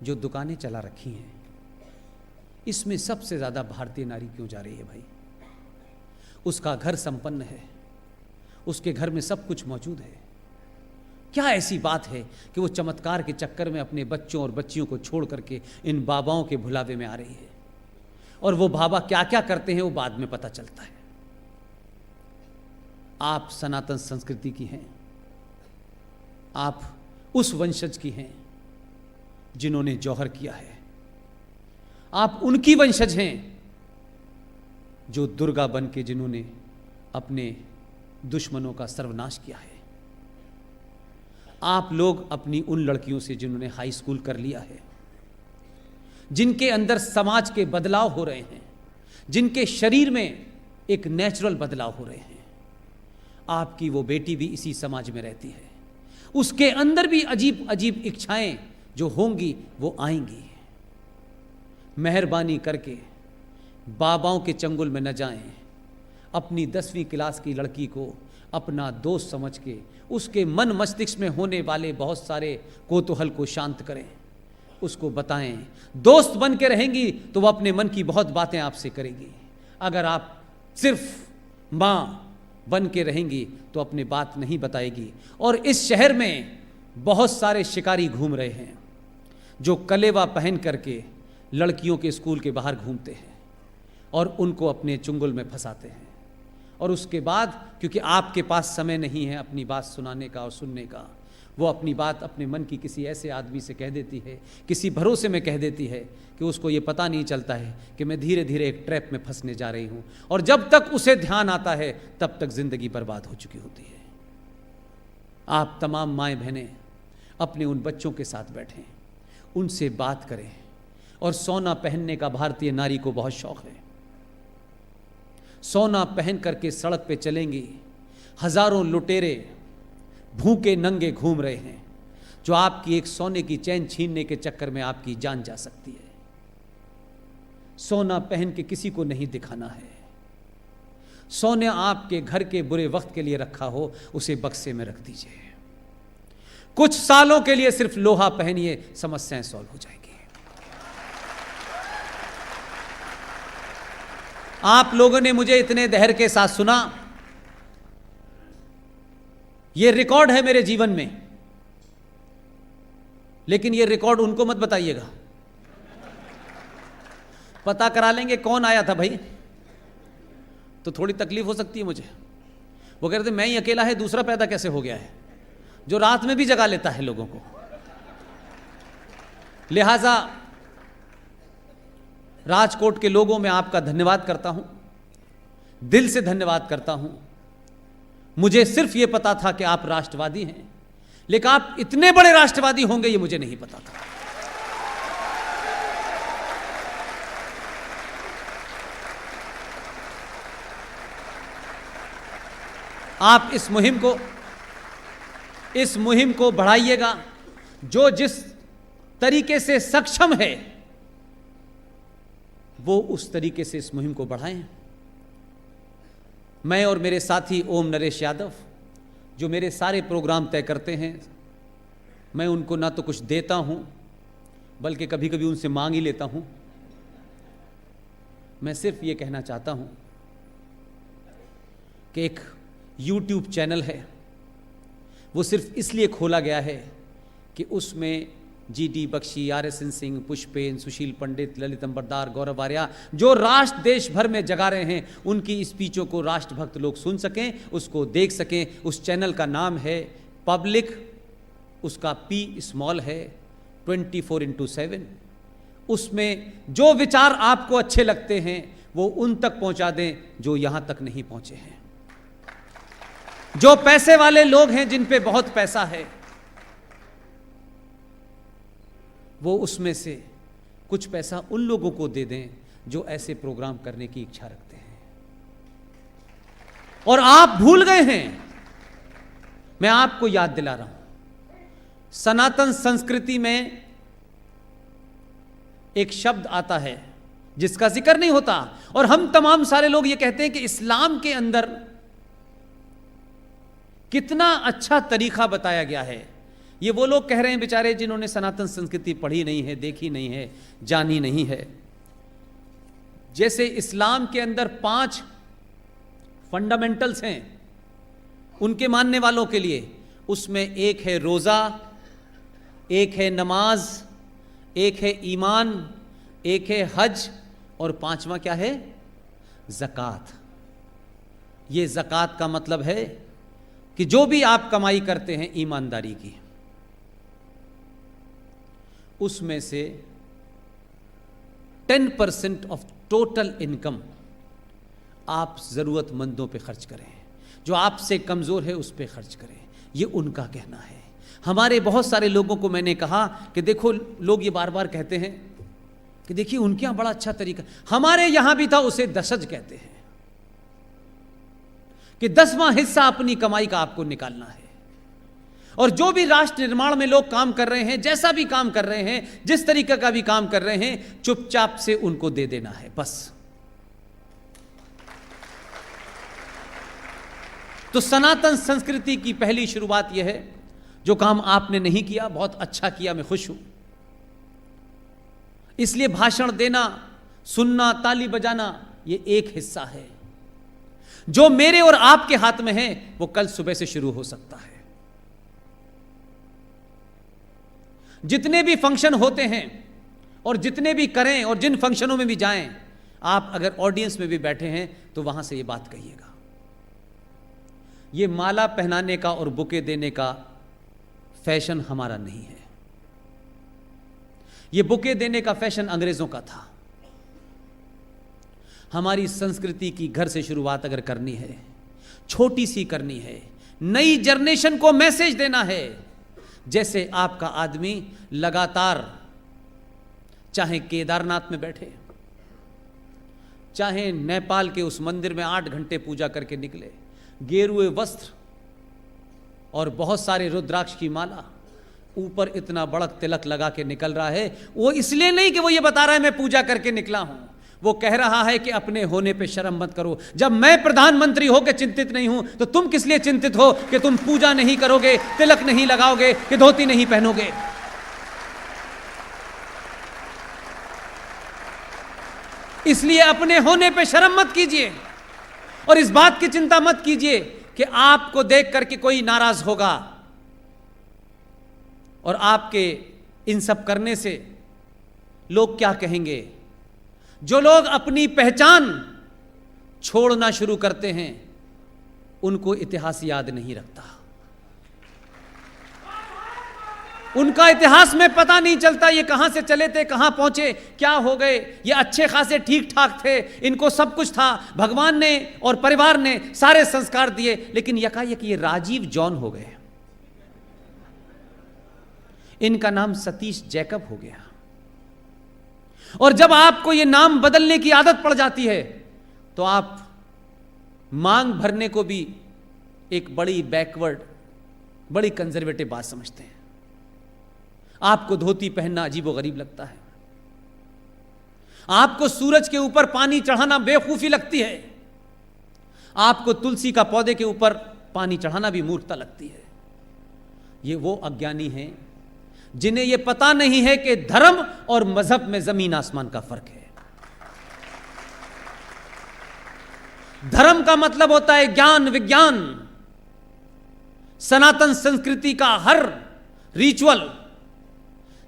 जो दुकानें चला रखी हैं, इसमें सबसे ज्यादा भारतीय नारी क्यों जा रही है भाई? उसका घर संपन्न है, उसके घर में सब कुछ मौजूद है, क्या ऐसी बात है कि वो चमत्कार के चक्कर में अपने बच्चों और बच्चियों को छोड़ करके इन बाबाओं के भुलावे में आ रही है? और वो बाबा क्या क्या करते हैं वो बाद में पता चलता है। आप सनातन संस्कृति की हैं, आप उस वंशज की हैं जिन्होंने जौहर किया है, आप उनकी वंशज हैं जो दुर्गा बन के जिन्होंने अपने दुश्मनों का सर्वनाश किया है। आप लोग अपनी उन लड़कियों से जिन्होंने हाई स्कूल कर लिया है, जिनके अंदर समाज के बदलाव हो रहे हैं, जिनके शरीर में एक नेचुरल बदलाव हो रहे हैं, आपकी वो बेटी भी इसी समाज में रहती है, उसके अंदर भी अजीब अजीब इच्छाएं जो होंगी वो आएंगी। मेहरबानी करके बाबाओं के चंगुल में न जाएं, अपनी 10वीं क्लास की लड़की को अपना दोस्त समझ के उसके मन मस्तिष्क में होने वाले बहुत सारे कोतूहल को शांत करें, उसको बताएं। दोस्त बन के रहेंगी तो वह अपने मन की बहुत बातें आपसे करेगी। अगर आप सिर्फ माँ बन के रहेंगी तो अपने बात नहीं बताएगी। और इस शहर में बहुत सारे शिकारी घूम रहे हैं जो कलेवा पहन करके लड़कियों के स्कूल के बाहर घूमते हैं और उनको अपने चुंगल में फंसाते हैं। और उसके बाद क्योंकि आपके पास समय नहीं है अपनी बात सुनाने का और सुनने का, वो अपनी बात अपने मन की किसी ऐसे आदमी से कह देती है, किसी भरोसे में कह देती है कि उसको ये पता नहीं चलता है कि मैं धीरे धीरे एक ट्रैप में फंसने जा रही हूँ। और जब तक उसे ध्यान आता है तब तक जिंदगी बर्बाद हो चुकी होती है। आप तमाम माएँ बहनें अपने उन बच्चों के साथ बैठें, उनसे बात करें। और सोना पहनने का भारतीय नारी को बहुत शौक है। सोना पहन करके सड़क पे चलेंगी, हजारों लुटेरे भूखे नंगे घूम रहे हैं जो आपकी एक सोने की चैन छीनने के चक्कर में आपकी जान जा सकती है। सोना पहन के किसी को नहीं दिखाना है, सोने आपके घर के बुरे वक्त के लिए रखा हो, उसे बक्से में रख दीजिए। कुछ सालों के लिए सिर्फ लोहा पहनिए, समस्याएं सॉल्व हो जाएंगी। आप लोगों ने मुझे इतने धैर्य के साथ सुना, यह रिकॉर्ड है मेरे जीवन में, लेकिन यह रिकॉर्ड उनको मत बताइएगा। पता करा लेंगे कौन आया था भाई, तो थोड़ी तकलीफ हो सकती है मुझे। वो कह रहे थे मैं ही अकेला है, दूसरा पैदा कैसे हो गया है, जो रात में भी जगा लेता है लोगों को। लिहाजा राजकोट के लोगों में आपका धन्यवाद करता हूं, दिल से धन्यवाद करता हूं। मुझे सिर्फ यह पता था कि आप राष्ट्रवादी हैं, लेकिन आप इतने बड़े राष्ट्रवादी होंगे ये मुझे नहीं पता था। आप इस मुहिम को बढ़ाइएगा। जो जिस तरीके से सक्षम है वो उस तरीके से इस मुहिम को बढ़ाएं। मैं और मेरे साथी ओम नरेश यादव, जो मेरे सारे प्रोग्राम तय करते हैं, मैं उनको ना तो कुछ देता हूं, बल्कि कभी कभी उनसे मांग ही लेता हूं। मैं सिर्फ ये कहना चाहता हूं कि एक YouTube चैनल है, वो सिर्फ इसलिए खोला गया है कि उसमें GD बख्शी, RSN सिंह, पुष्पेन, सुशील पंडित, ललित अंबरदार, गौरव आर्या, जो राष्ट्र देश भर में जगा रहे हैं, उनकी स्पीचों को राष्ट्रभक्त लोग सुन सकें, उसको देख सकें। उस चैनल का नाम है पब्लिक, उसका P स्मॉल है, 24x7। उसमें जो विचार आपको अच्छे लगते हैं वो उन तक पहुंचा दें जो यहां तक नहीं पहुंचे हैं। जो पैसे वाले लोग हैं, जिन पे बहुत पैसा है, वो उसमें से कुछ पैसा उन लोगों को दे दें जो ऐसे प्रोग्राम करने की इच्छा रखते हैं। और आप भूल गए हैं, मैं आपको याद दिला रहा हूं, सनातन संस्कृति में एक शब्द आता है जिसका जिक्र नहीं होता, और हम तमाम सारे लोग ये कहते हैं कि इस्लाम के अंदर कितना अच्छा तरीका बताया गया है। ये वो लोग कह रहे हैं बेचारे जिन्होंने सनातन संस्कृति पढ़ी नहीं है, देखी नहीं है, जानी नहीं है। जैसे इस्लाम के अंदर 5 फंडामेंटल्स हैं उनके मानने वालों के लिए, उसमें एक है रोज़ा, एक है नमाज, एक है ईमान, एक है हज, और 5वां क्या है? ज़कात। ये ज़कात का मतलब है कि जो भी आप कमाई करते हैं ईमानदारी की, उसमें से 10% ऑफ टोटल इनकम आप ज़रूरतमंदों पे खर्च करें, जो आपसे कमज़ोर है उस पे खर्च करें। ये उनका कहना है। हमारे बहुत सारे लोगों को मैंने कहा कि देखो, लोग ये बार बार कहते हैं कि देखिए उनके यहाँ बड़ा अच्छा तरीका, हमारे यहाँ भी था, उसे दशज कहते हैं कि 10वां हिस्सा अपनी कमाई का आपको निकालना है। और जो भी राष्ट्र निर्माण में लोग काम कर रहे हैं, जैसा भी काम कर रहे हैं, जिस तरीके का भी काम कर रहे हैं, चुपचाप से उनको दे देना है बस। तो सनातन संस्कृति की पहली शुरुआत यह है, जो काम आपने नहीं किया बहुत अच्छा किया, मैं खुश हूं। इसलिए भाषण देना, सुनना, ताली बजाना यह एक हिस्सा है। जो मेरे और आपके हाथ में है वो कल सुबह से शुरू हो सकता है। जितने भी फंक्शन होते हैं और जितने भी करें और जिन फंक्शनों में भी जाएं, आप अगर ऑडियंस में भी बैठे हैं तो वहां से ये बात कहिएगा। ये माला पहनाने का और बुके देने का फैशन हमारा नहीं है। ये बुके देने का फैशन अंग्रेजों का था। हमारी संस्कृति की घर से शुरुआत अगर करनी है, छोटी सी करनी है, नई जनरेशन को मैसेज देना है, जैसे आपका आदमी लगातार चाहे केदारनाथ में बैठे, चाहे नेपाल के उस मंदिर में 8 घंटे पूजा करके निकले, गेरुए वस्त्र और बहुत सारे रुद्राक्ष की माला, ऊपर इतना बड़ा तिलक लगा के निकल रहा है, वो इसलिए नहीं कि वो ये बता रहा है मैं पूजा करके निकला हूं, वो कह रहा है कि अपने होने पे शर्म मत करो। जब मैं प्रधानमंत्री होकर चिंतित नहीं हूं तो तुम किस लिए चिंतित हो कि तुम पूजा नहीं करोगे, तिलक नहीं लगाओगे, कि धोती नहीं पहनोगे। इसलिए अपने होने पे शर्म मत कीजिए और इस बात की चिंता मत कीजिए कि आपको देख करके कोई नाराज होगा और आपके इन सब करने से लोग क्या कहेंगे। जो लोग अपनी पहचान छोड़ना शुरू करते हैं उनको इतिहास याद नहीं रखता, उनका इतिहास में पता नहीं चलता ये कहां से चले थे, कहां पहुंचे, क्या हो गए। ये अच्छे खासे ठीक ठाक थे, इनको सब कुछ था, भगवान ने और परिवार ने सारे संस्कार दिए, लेकिन यकायक ये राजीव जॉन हो गए, इनका नाम सतीश जैकब हो गया। और जब आपको ये नाम बदलने की आदत पड़ जाती है तो आप मांग भरने को भी एक बड़ी बैकवर्ड, बड़ी कंजर्वेटिव बात समझते हैं। आपको धोती पहनना अजीबोगरीब लगता है, आपको सूरज के ऊपर पानी चढ़ाना बेवकूफी लगती है, आपको तुलसी का पौधे के ऊपर पानी चढ़ाना भी मूर्खता लगती है। ये वो अज्ञानी हैं जिन्हें यह पता नहीं है कि धर्म और मजहब में जमीन आसमान का फर्क है। धर्म का मतलब होता है ज्ञान विज्ञान। सनातन संस्कृति का हर रिचुअल,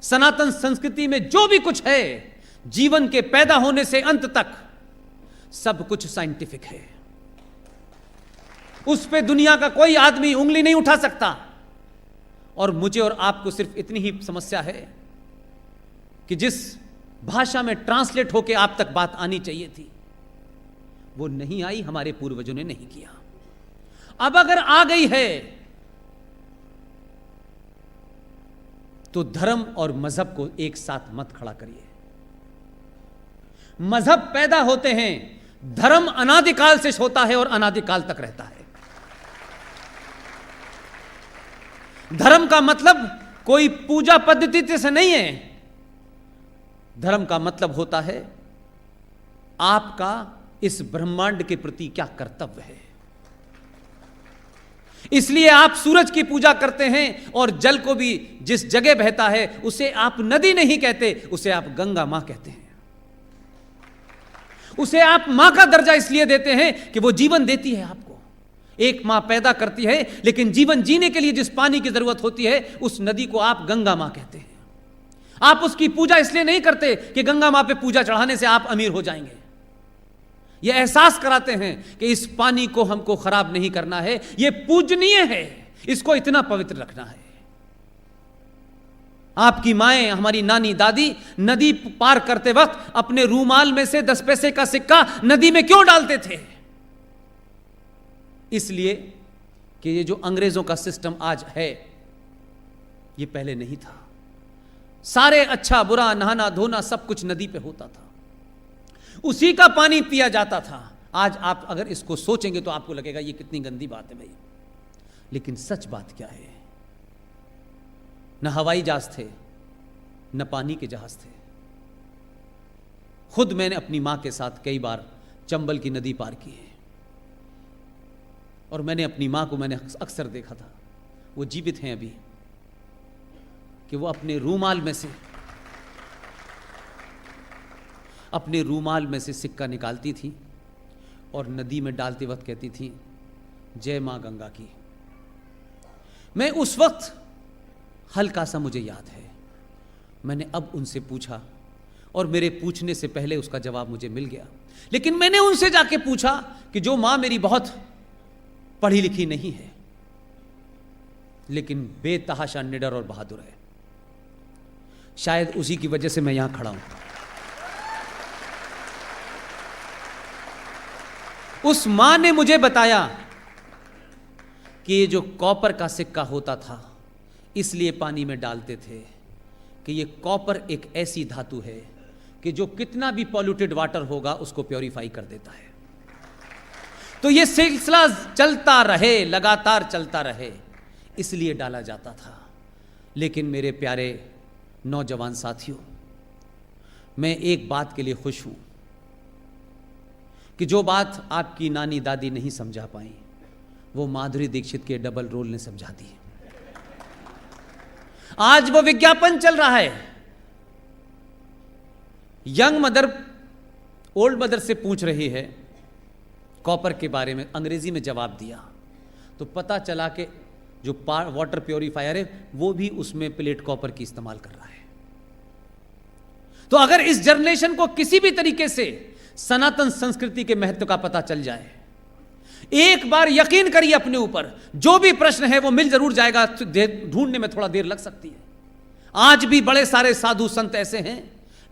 सनातन संस्कृति में जो भी कुछ है, जीवन के पैदा होने से अंत तक सब कुछ साइंटिफिक है। उस पे दुनिया का कोई आदमी उंगली नहीं उठा सकता। और मुझे और आपको सिर्फ इतनी ही समस्या है कि जिस भाषा में ट्रांसलेट होकर आप तक बात आनी चाहिए थी वो नहीं आई, हमारे पूर्वजों ने नहीं किया। अब अगर आ गई है तो धर्म और मजहब को एक साथ मत खड़ा करिए। मजहब पैदा होते हैं, धर्म अनादिकाल से होता है और अनादिकाल तक रहता है। धर्म का मतलब कोई पूजा पद्धति से नहीं है, धर्म का मतलब होता है आपका इस ब्रह्मांड के प्रति क्या कर्तव्य है। इसलिए आप सूरज की पूजा करते हैं और जल को भी जिस जगह बहता है उसे आप नदी नहीं कहते, उसे आप गंगा मां कहते हैं। उसे आप मां का दर्जा इसलिए देते हैं कि वो जीवन देती है आपको। एक मां पैदा करती है, लेकिन जीवन जीने के लिए जिस पानी की जरूरत होती है उस नदी को आप गंगा मां कहते हैं। आप उसकी पूजा इसलिए नहीं करते कि गंगा मां पे पूजा चढ़ाने से आप अमीर हो जाएंगे। यह एहसास कराते हैं कि इस पानी को हमको खराब नहीं करना है, यह पूजनीय है, इसको इतना पवित्र रखना है। आपकी माएं, हमारी नानी दादी नदी पार करते वक्त अपने रूमाल में से 10 पैसे का सिक्का नदी में क्यों डालते थे? इसलिए कि ये जो अंग्रेजों का सिस्टम आज है ये पहले नहीं था। सारे अच्छा बुरा, नहाना धोना सब कुछ नदी पे होता था, उसी का पानी पिया जाता था। आज आप अगर इसको सोचेंगे तो आपको लगेगा ये कितनी गंदी बात है भाई, लेकिन सच बात क्या है? न हवाई जहाज थे, न पानी के जहाज थे। खुद मैंने अपनी मां के साथ कई बार चंबल की नदी पार की है और मैंने अपनी मां को मैंने अक्सर देखा था, वो जीवित हैं अभी, कि वो अपने रूमाल में से सिक्का निकालती थी और नदी में डालते वक्त कहती थी जय मां गंगा की। मैं उस वक्त हल्का सा मुझे याद है, मैंने अब उनसे पूछा और मेरे पूछने से पहले उसका जवाब मुझे मिल गया। लेकिन मैंने उनसे जाके पूछा कि जो मां मेरी बहुत पढ़ी लिखी नहीं है लेकिन बेतहाशा निडर और बहादुर है, शायद उसी की वजह से मैं यहां खड़ा हूं। उस मां ने मुझे बताया कि ये जो कॉपर का सिक्का होता था इसलिए पानी में डालते थे कि ये कॉपर एक ऐसी धातु है कि जो कितना भी पॉल्यूटेड वाटर होगा उसको प्योरीफाई कर देता है। तो ये सिलसिला चलता रहे, लगातार चलता रहे, इसलिए डाला जाता था। लेकिन मेरे प्यारे नौजवान साथियों, मैं एक बात के लिए खुश हूं कि जो बात आपकी नानी दादी नहीं समझा पाई, वो माधुरी दीक्षित के डबल रोल ने समझा दी। आज वो विज्ञापन चल रहा है, यंग मदर ओल्ड मदर से पूछ रही है कॉपर के बारे में, अंग्रेजी में जवाब दिया तो पता चला कि जो वाटर प्योरीफायर है वो भी उसमें प्लेट कॉपर की इस्तेमाल कर रहा है। तो अगर इस जनरेशन को किसी भी तरीके से सनातन संस्कृति के महत्व का पता चल जाए, एक बार यकीन करिए अपने ऊपर, जो भी प्रश्न है वो मिल जरूर जाएगा। ढूंढने में थोड़ा देर लग सकती है। आज भी बड़े सारे साधु संत ऐसे हैं,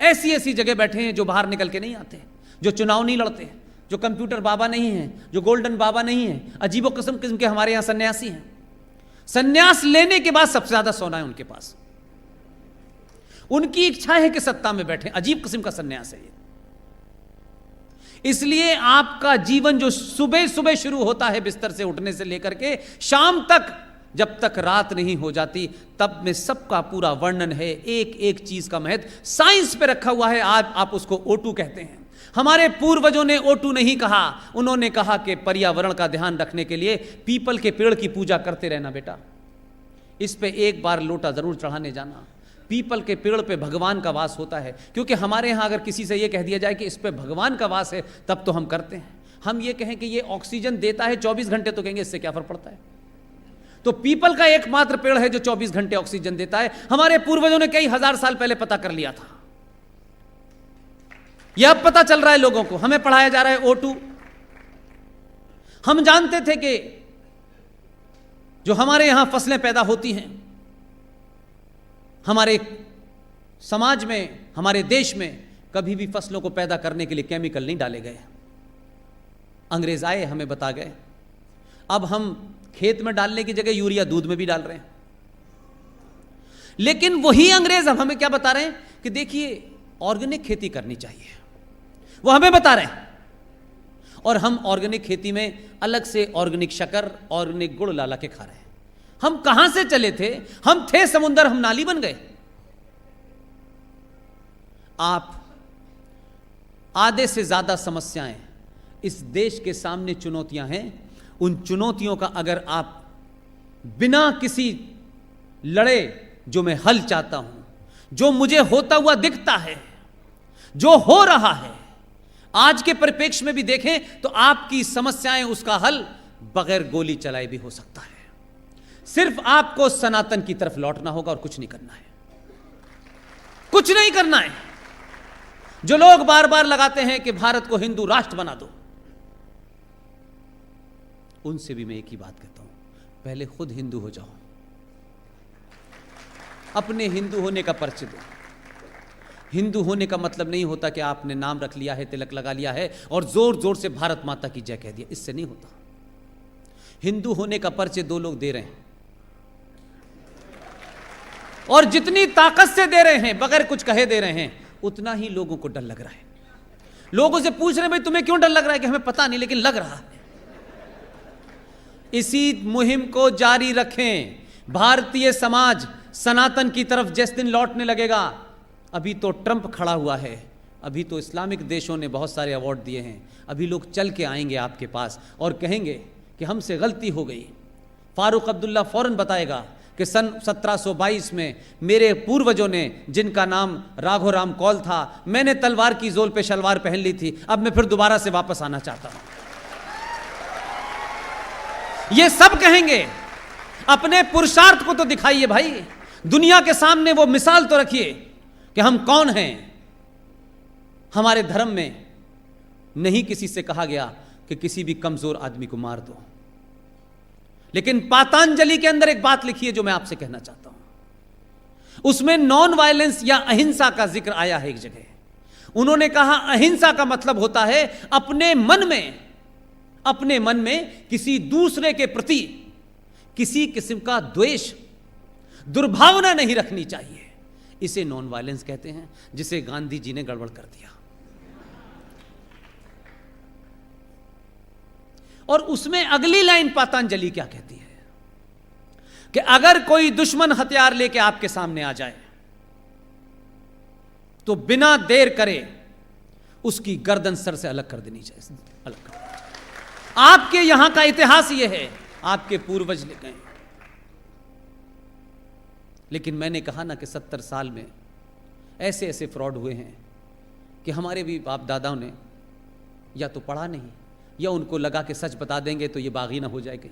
ऐसी ऐसी जगह बैठे हैं जो बाहर निकल के नहीं आते, जो चुनाव नहीं लड़ते, जो कंप्यूटर बाबा नहीं हैं, जो गोल्डन बाबा नहीं हैं, अजीबो किस्म किस्म के हमारे यहां सन्यासी हैं। सन्यास लेने के बाद सबसे ज्यादा सोना है उनके पास, उनकी इच्छा है कि सत्ता में बैठे। अजीब किस्म का सन्यास है ये। इसलिए आपका जीवन जो सुबह सुबह शुरू होता है बिस्तर से उठने से लेकर के शाम तक, जब तक रात नहीं हो जाती, तब में सबका पूरा वर्णन है, एक एक चीज का महत्व साइंस पे रखा हुआ है। आज आप उसको O2 कहते हैं। हमारे पूर्वजों ने O2 नहीं कहा, उन्होंने कहा कि पर्यावरण का ध्यान रखने के लिए पीपल के पेड़ की पूजा करते रहना बेटा, इस पे एक बार लोटा जरूर चढ़ाने जाना। पीपल के पेड़ पे भगवान का वास होता है, क्योंकि हमारे यहां अगर किसी से यह कह दिया जाए कि इस पे भगवान का वास है, तब तो हम करते हैं। हम ये कहें कि ये ऑक्सीजन देता है 24 घंटे, तो कहेंगे इससे क्या फर्क पड़ता है। तो पीपल का एकमात्र पेड़ है जो 24 घंटे ऑक्सीजन देता है। हमारे पूर्वजों ने कई हजार साल पहले पता कर लिया था। यह अब पता चल रहा है लोगों को, हमें पढ़ाया जा रहा है O2। हम जानते थे कि जो हमारे यहां फसलें पैदा होती हैं, हमारे समाज में, हमारे देश में कभी भी फसलों को पैदा करने के लिए केमिकल नहीं डाले गए। अंग्रेज आए, हमें बता गए। अब हम खेत में डालने की जगह यूरिया दूध में भी डाल रहे हैं। लेकिन वही अंग्रेज अब हमें क्या बता रहे हैं कि देखिए ऑर्गेनिक खेती करनी चाहिए, वो हमें बता रहे हैं। और हम ऑर्गेनिक खेती में अलग से ऑर्गेनिक शक्कर, ऑर्गेनिक गुड़ ला के खा रहे हैं। हम कहां से चले थे? हम थे समुंदर, हम नाली बन गए। आप आधे से ज्यादा समस्याएं इस देश के सामने चुनौतियां हैं। उन चुनौतियों का अगर आप बिना किसी लड़े, जो मैं हल चाहता हूं, जो मुझे होता हुआ दिखता है, जो हो रहा है, आज के परिप्रेक्ष्य में भी देखें तो आपकी समस्याएं, उसका हल बगैर गोली चलाए भी हो सकता है। सिर्फ आपको सनातन की तरफ लौटना होगा और कुछ नहीं करना है, कुछ नहीं करना है। जो लोग बार बार लगाते हैं कि भारत को हिंदू राष्ट्र बना दो, उनसे भी मैं एक ही बात कहता हूं, पहले खुद हिंदू हो जाओ, अपने हिंदू होने का परिचय दो। हिंदू होने का मतलब नहीं होता कि आपने नाम रख लिया है, तिलक लगा लिया है और जोर जोर से भारत माता की जय कह दिया, इससे नहीं होता। हिंदू होने का परिचय दो लोग दे रहे हैं, और जितनी ताकत से दे रहे हैं, बगैर कुछ कहे दे रहे हैं, उतना ही लोगों को डर लग रहा है। लोगों से पूछ रहे हैं भाई तुम्हें क्यों डर लग रहा है? कि हमें पता नहीं, लेकिन लग रहा है। इसी मुहिम को जारी रखें। भारतीय समाज सनातन की तरफ जिस दिन लौटने लगेगा, अभी तो ट्रंप खड़ा हुआ है, अभी तो इस्लामिक देशों ने बहुत सारे अवार्ड दिए हैं, अभी लोग चल के आएंगे आपके पास और कहेंगे कि हमसे गलती हो गई। फारूक अब्दुल्ला फौरन बताएगा कि सन 1722 में मेरे पूर्वजों ने, जिनका नाम राघो राम कौल था, मैंने तलवार की जोल पे शलवार पहन ली थी, अब मैं फिर दोबारा से वापस आना चाहता हूं। ये सब कहेंगे। अपने पुरुषार्थ को तो दिखाइए भाई, दुनिया के सामने वो मिसाल तो रखिए कि हम कौन हैं। हमारे धर्म में नहीं किसी से कहा गया कि किसी भी कमजोर आदमी को मार दो, लेकिन पातंजलि के अंदर एक बात लिखी है जो मैं आपसे कहना चाहता हूं। उसमें नॉन वायलेंस या अहिंसा का जिक्र आया है एक जगह। उन्होंने कहा अहिंसा का मतलब होता है अपने मन में किसी दूसरे के प्रति किसी किस्म का द्वेष, दुर्भावना नहीं रखनी चाहिए। इसे नॉन वायलेंस कहते हैं, जिसे गांधी जी ने गड़बड़ कर दिया। और उसमें अगली लाइन पातंजलि क्या कहती है कि अगर कोई दुश्मन हथियार लेके आपके सामने आ जाए तो बिना देर करे उसकी गर्दन सर से अलग कर देनी चाहिए। अलग कर दिया। आपके यहां का इतिहास यह है, आपके पूर्वज लिख गए। लेकिन मैंने कहा ना कि 70 साल में ऐसे ऐसे फ्रॉड हुए हैं कि हमारे भी बाप दादाओं ने या तो पढ़ा नहीं, या उनको लगा कि सच बता देंगे तो ये बागी ना हो जाए कहीं।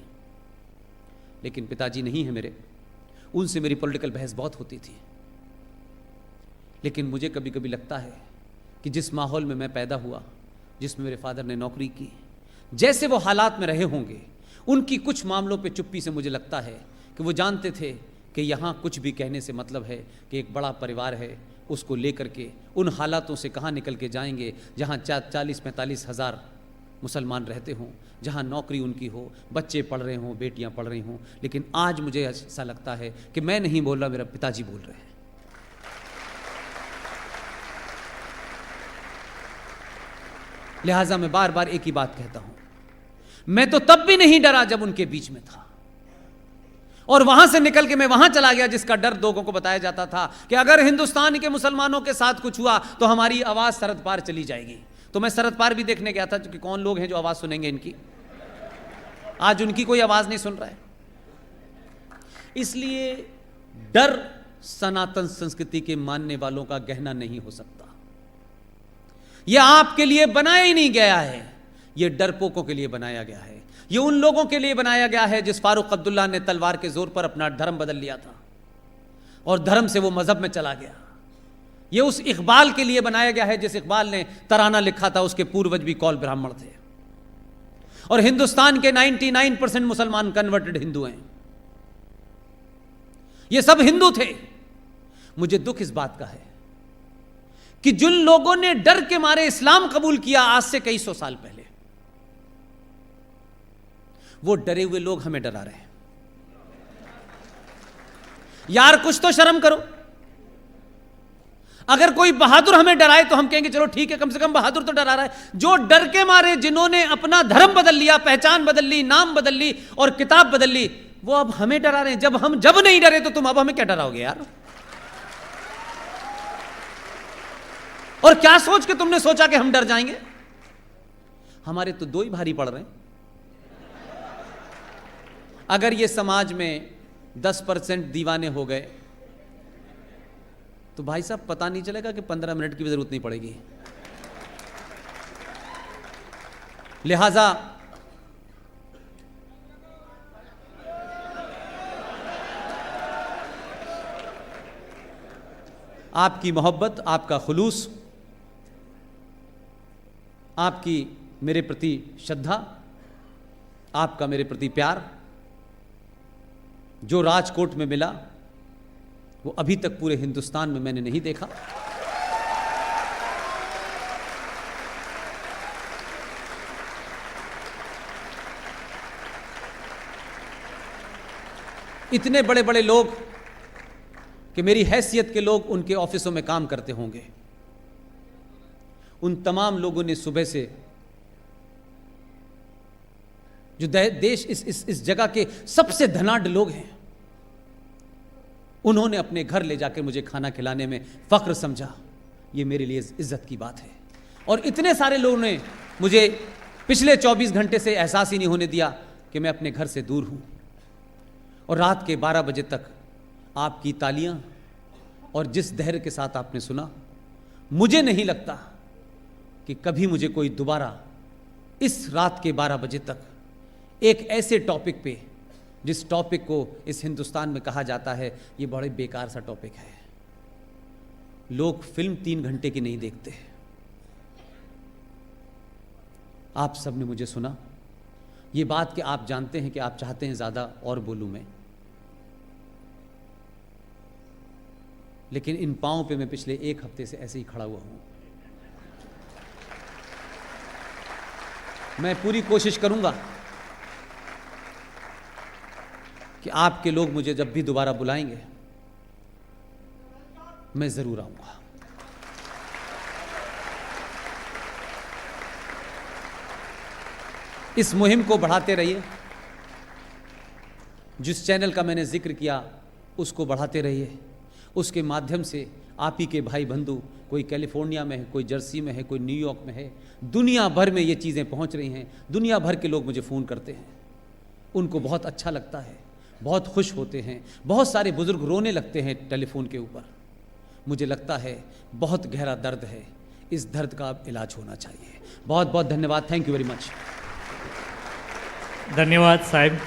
लेकिन पिताजी नहीं है मेरे, उनसे मेरी पॉलिटिकल बहस बहुत होती थी। लेकिन मुझे कभी कभी लगता है कि जिस माहौल में मैं पैदा हुआ, जिसमें मेरे फादर ने नौकरी की, जैसे वो हालात में रहे होंगे, उनकी कुछ मामलों पे चुप्पी से मुझे लगता है कि वो जानते थे कि यहाँ कुछ भी कहने से मतलब है कि एक बड़ा परिवार है, उसको लेकर के उन हालातों से कहाँ निकल के जाएंगे जहाँ 40-45 हज़ार मुसलमान रहते हों, जहाँ नौकरी उनकी हो, बच्चे पढ़ रहे हों, बेटियाँ पढ़ रही हों। लेकिन आज मुझे ऐसा लगता है कि मैं नहीं बोल रहा, मेरा पिताजी बोल रहे हैं। लिहाजा मैं बार बार एक ही बात कहता हूं, मैं तो तब भी नहीं डरा जब उनके बीच में था, और वहां से निकल के मैं वहां चला गया जिसका डर लोगों को बताया जाता था कि अगर हिंदुस्तान के मुसलमानों के साथ कुछ हुआ तो हमारी आवाज सरहद पार चली जाएगी। तो मैं सरहद पार भी देखने गया था कि कौन लोग हैं जो आवाज सुनेंगे इनकी। आज उनकी कोई आवाज नहीं सुन रहा है। इसलिए डर सनातन संस्कृति के मानने वालों का गहना नहीं हो सकता। यह आपके लिए बनाया ही नहीं गया है, यह डरपोकों के लिए बनाया गया है। यह उन लोगों के लिए बनाया गया है जिस फारूक अब्दुल्ला ने तलवार के जोर पर अपना धर्म बदल लिया था और धर्म से वो मजहब में चला गया। यह उस इकबाल के लिए बनाया गया है जिस इकबाल ने तराना लिखा था, उसके पूर्वज भी कौल ब्राह्मण थे। और हिंदुस्तान के 99% मुसलमान कन्वर्टेड हिंदू हैं। ये सब हिंदू थे। मुझे दुख इस बात का है कि जिन लोगों ने डर के मारे इस्लाम कबूल किया आज से कई सौ साल पहले, वो डरे हुए लोग हमें डरा रहे हैं। यार कुछ तो शर्म करो। अगर कोई बहादुर हमें डराए तो हम कहेंगे चलो ठीक है, कम से कम बहादुर तो डरा रहा है। जो डर के मारे, जिन्होंने अपना धर्म बदल लिया, पहचान बदल ली, नाम बदल ली और किताब बदल ली, वो अब हमें डरा रहे हैं। जब नहीं डरे तो तुम अब हमें क्या डराओगे यार? और क्या सोच के तुमने सोचा कि हम डर जाएंगे? हमारे तो दो ही भारी पड़ रहे हैं। अगर ये समाज में 10% दीवाने हो गए तो भाई साहब पता नहीं चलेगा कि 15 मिनट की भी जरूरत नहीं पड़ेगी। लिहाजा आपकी मोहब्बत, आपका खुलूस, आपकी मेरे प्रति श्रद्धा, आपका मेरे प्रति प्यार जो राजकोट में मिला वो अभी तक पूरे हिंदुस्तान में मैंने नहीं देखा। इतने बड़े बड़े लोग कि मेरी हैसियत के लोग उनके ऑफिसों में काम करते होंगे, उन तमाम लोगों ने सुबह से जो देश इस जगह के सबसे धनाढ्य लोग हैं, उन्होंने अपने घर ले जाकर मुझे खाना खिलाने में फख्र समझा। ये मेरे लिए इज्जत की बात है। और इतने सारे लोगों ने मुझे पिछले 24 घंटे से एहसास ही नहीं होने दिया कि मैं अपने घर से दूर हूं। और रात के 12 बजे तक आपकी तालियां और जिस धैर्य के साथ आपने सुना, मुझे नहीं लगता कि कभी मुझे कोई दोबारा इस रात के 12 बजे तक एक ऐसे टॉपिक पे, जिस टॉपिक को इस हिंदुस्तान में कहा जाता है ये बड़े बेकार सा टॉपिक है, लोग फिल्म 3 घंटे की नहीं देखते। आप सब ने मुझे सुना। ये बात कि आप जानते हैं कि आप चाहते हैं ज़्यादा और बोलूं मैं, लेकिन इन पांवों पे मैं पिछले 1 हफ्ते से ऐसे ही खड़ा हुआ हूं। मैं पूरी कोशिश करूंगा कि आपके लोग मुझे जब भी दोबारा बुलाएंगे मैं जरूर आऊंगा। इस मुहिम को बढ़ाते रहिए। जिस चैनल का मैंने जिक्र किया उसको बढ़ाते रहिए। उसके माध्यम से आप ही के भाई बंधु, कोई कैलिफोर्निया में है, कोई जर्सी में है, कोई न्यूयॉर्क में है, दुनिया भर में ये चीज़ें पहुंच रही हैं। दुनिया भर के लोग मुझे फ़ोन करते हैं, उनको बहुत अच्छा लगता है, बहुत खुश होते हैं। बहुत सारे बुज़ुर्ग रोने लगते हैं टेलीफोन के ऊपर। मुझे लगता है बहुत गहरा दर्द है, इस दर्द का अब इलाज होना चाहिए। बहुत बहुत धन्यवाद। Thank you very much. धन्यवाद साहब।